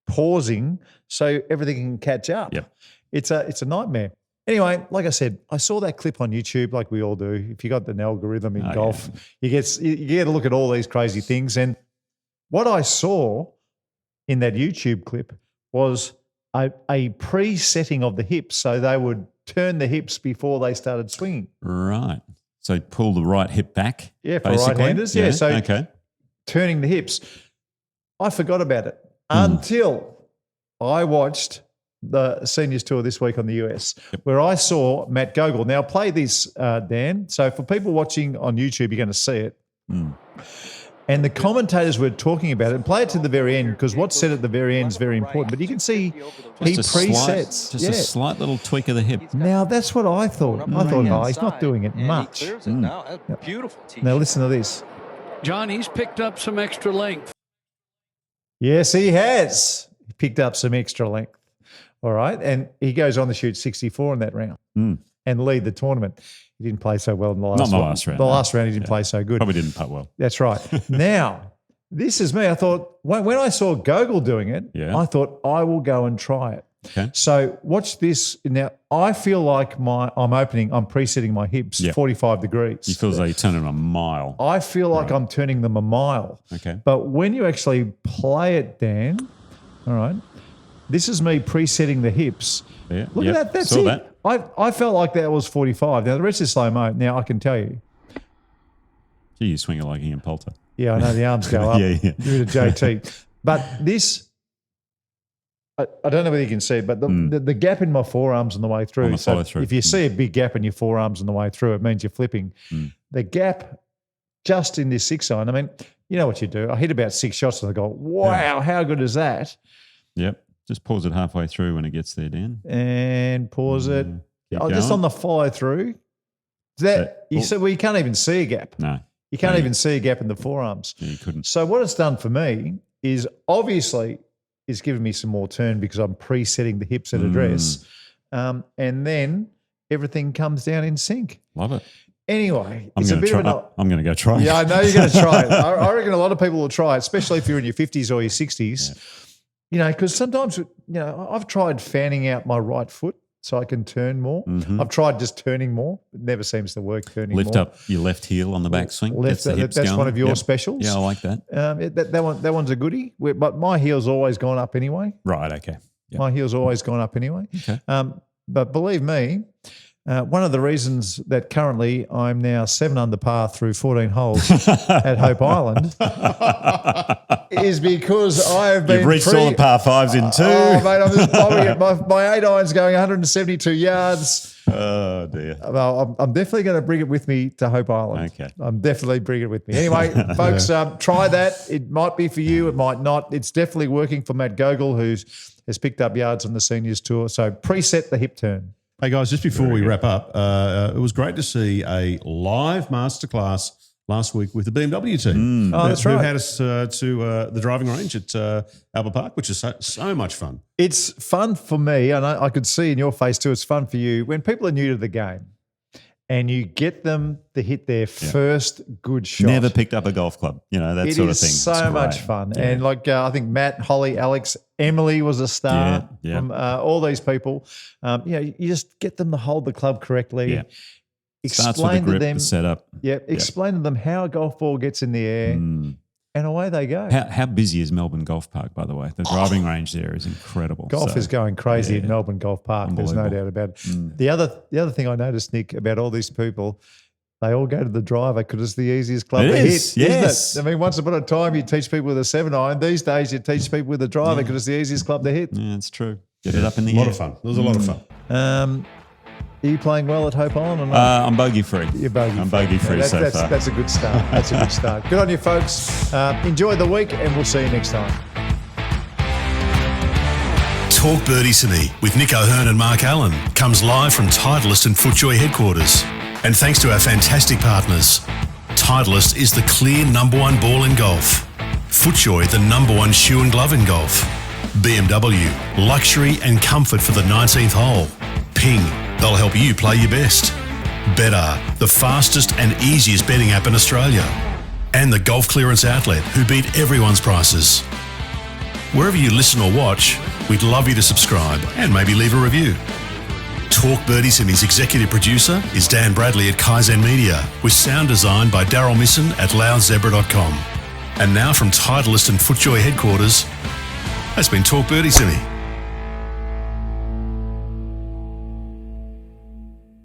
pausing so everything can catch up. Yep. It's a nightmare. Anyway, like I said, I saw that clip on YouTube, like we all do. If you got an algorithm in golf, you get to look at all these crazy things. And what I saw in that YouTube clip was a pre-setting of the hips, so they would turn the hips before they started swinging. Right. So pull the right hip back. Yeah, for basically. right-handers. Yeah, so okay. Turning the hips. I forgot about it until I watched the Seniors Tour this week on the US, where I saw Matt Gogol. Now, play this, Dan. So for people watching on YouTube, you're going to see it. And the commentators were talking about it. And play it to the very end, because what's said at the very end is very important. But you can see he presets. Just a slight little tweak of the hip. Now, that's what I thought. I thought, he's not doing it much. Beautiful. Now, listen to this. John, he's picked up some extra length. Yes, he has. He picked up some extra length. All right. And he goes on to shoot 64 in that round and lead the tournament. He didn't play so well in the last Not in one. the last round. The last round, he didn't play so good. Probably didn't putt well. That's right. Now, this is me. I thought, when I saw Gogol doing it, I thought, I will go and try it. Okay. So watch this. Now, I feel like I'm presetting my hips 45 degrees. You feel as though you're turning a mile. I feel like I'm turning them a mile. Okay. But when you actually play it, Dan, all right, this is me presetting the hips. Yeah. Look at that. That's Saw it. that. I felt like that was 45. Now, the rest is slow mo. Now, I can tell you. Gee, you swing it like Ian Poulter. Yeah, I know the arms go up. Yeah. Do it a JT. But this, I don't know whether you can see it, but the gap in my forearms on the way through. On the follow through. If you see a big gap in your forearms on the way through, it means you're flipping. The gap just in this 6-iron, I mean, you know what you do. I hit about 6 shots and I go, wow, how good is that? Yep. Just pause it halfway through when it gets there, Dan. And pause it. Keep Just going. on the follow through. You can't even see a gap. No. You can't even see a gap in the forearms. Yeah, you couldn't. So what it's done for me is obviously it's given me some more turn because I'm presetting the hips at address. And then everything comes down in sync. Love it. Anyway, I'm going to go try it. Yeah, I know you're going to try it. I reckon a lot of people will try it, especially if you're in your 50s or your 60s. Yeah. You know, because sometimes, I've tried fanning out my right foot so I can turn more. I've tried just turning more. It never seems to work turning more. Lift up your left heel on the backswing. That's one of your specials. Yeah, I like that. That one's a goodie. But my heel's always gone up anyway. Right, okay. Yep. My heel's always gone up anyway. Okay. But believe me, one of the reasons that currently I'm now 7 under par through 14 holes at Hope Island is because I have been... You've reached all the par 5s in 2. Oh, mate, I'm just bobbing it. My 8 iron's going 172 yards. Oh, dear. Well, I'm definitely going to bring it with me to Hope Island. Okay. I'm definitely bringing it with me. Anyway, folks, try that. It might be for you. It might not. It's definitely working for Matt Gogol, who has picked up yards on the Seniors Tour. So preset the hip turn. Hey, guys, just before we wrap up, it was great to see a live masterclass last week with the BMW team. That's right. Who had us to the driving range at Albert Park, which is so much fun. It's fun for me, and I could see in your face too, it's fun for you. When people are new to the game and you get them to hit their first good shot. Never picked up a golf club, that sort of thing. It is so much fun. Yeah. And I think Matt, Holly, Alex, Emily was a star from all these people. You just get them to hold the club correctly. Yeah. Explain to them the setup. Explain to them how a golf ball gets in the air, and away they go. How busy is Melbourne Golf Park, by the way? The driving range there is incredible. Golf is going crazy at Melbourne Golf Park. There's no doubt about it. The other thing I noticed, Nick, about all these people, they all go to the driver because it's the easiest club to hit. Yes. Isn't it? I mean, once upon a time you teach people with a 7-iron. These days you teach people with a driver because it's the easiest club to hit. Yeah, it's true. Get it up in the air. A lot of fun. It was a lot of fun. Are you playing well at Hope Island or not? I'm bogey free. You're bogey free. I'm bogey free so far. That's a good start. That's a good start. Good on you, folks. Enjoy the week, and we'll see you next time. Talk Birdie to Me with Nick O'Hearn and Mark Allen comes live from Titleist and FootJoy headquarters. And thanks to our fantastic partners, Titleist is the clear #1 ball in golf. FootJoy, the #1 shoe and glove in golf. BMW, luxury and comfort for the 19th hole. Ping, they'll help you play your best. Better, the fastest and easiest betting app in Australia. And the Golf Clearance Outlet, who beat everyone's prices. Wherever you listen or watch, we'd love you to subscribe and maybe leave a review. Talk Birdie to Me's executive producer is Dan Bradley at Kaizen Media, with sound design by Daryl Misson at loudzebra.com. And now from Titleist and FootJoy headquarters, that's been Talk Birdie to Me.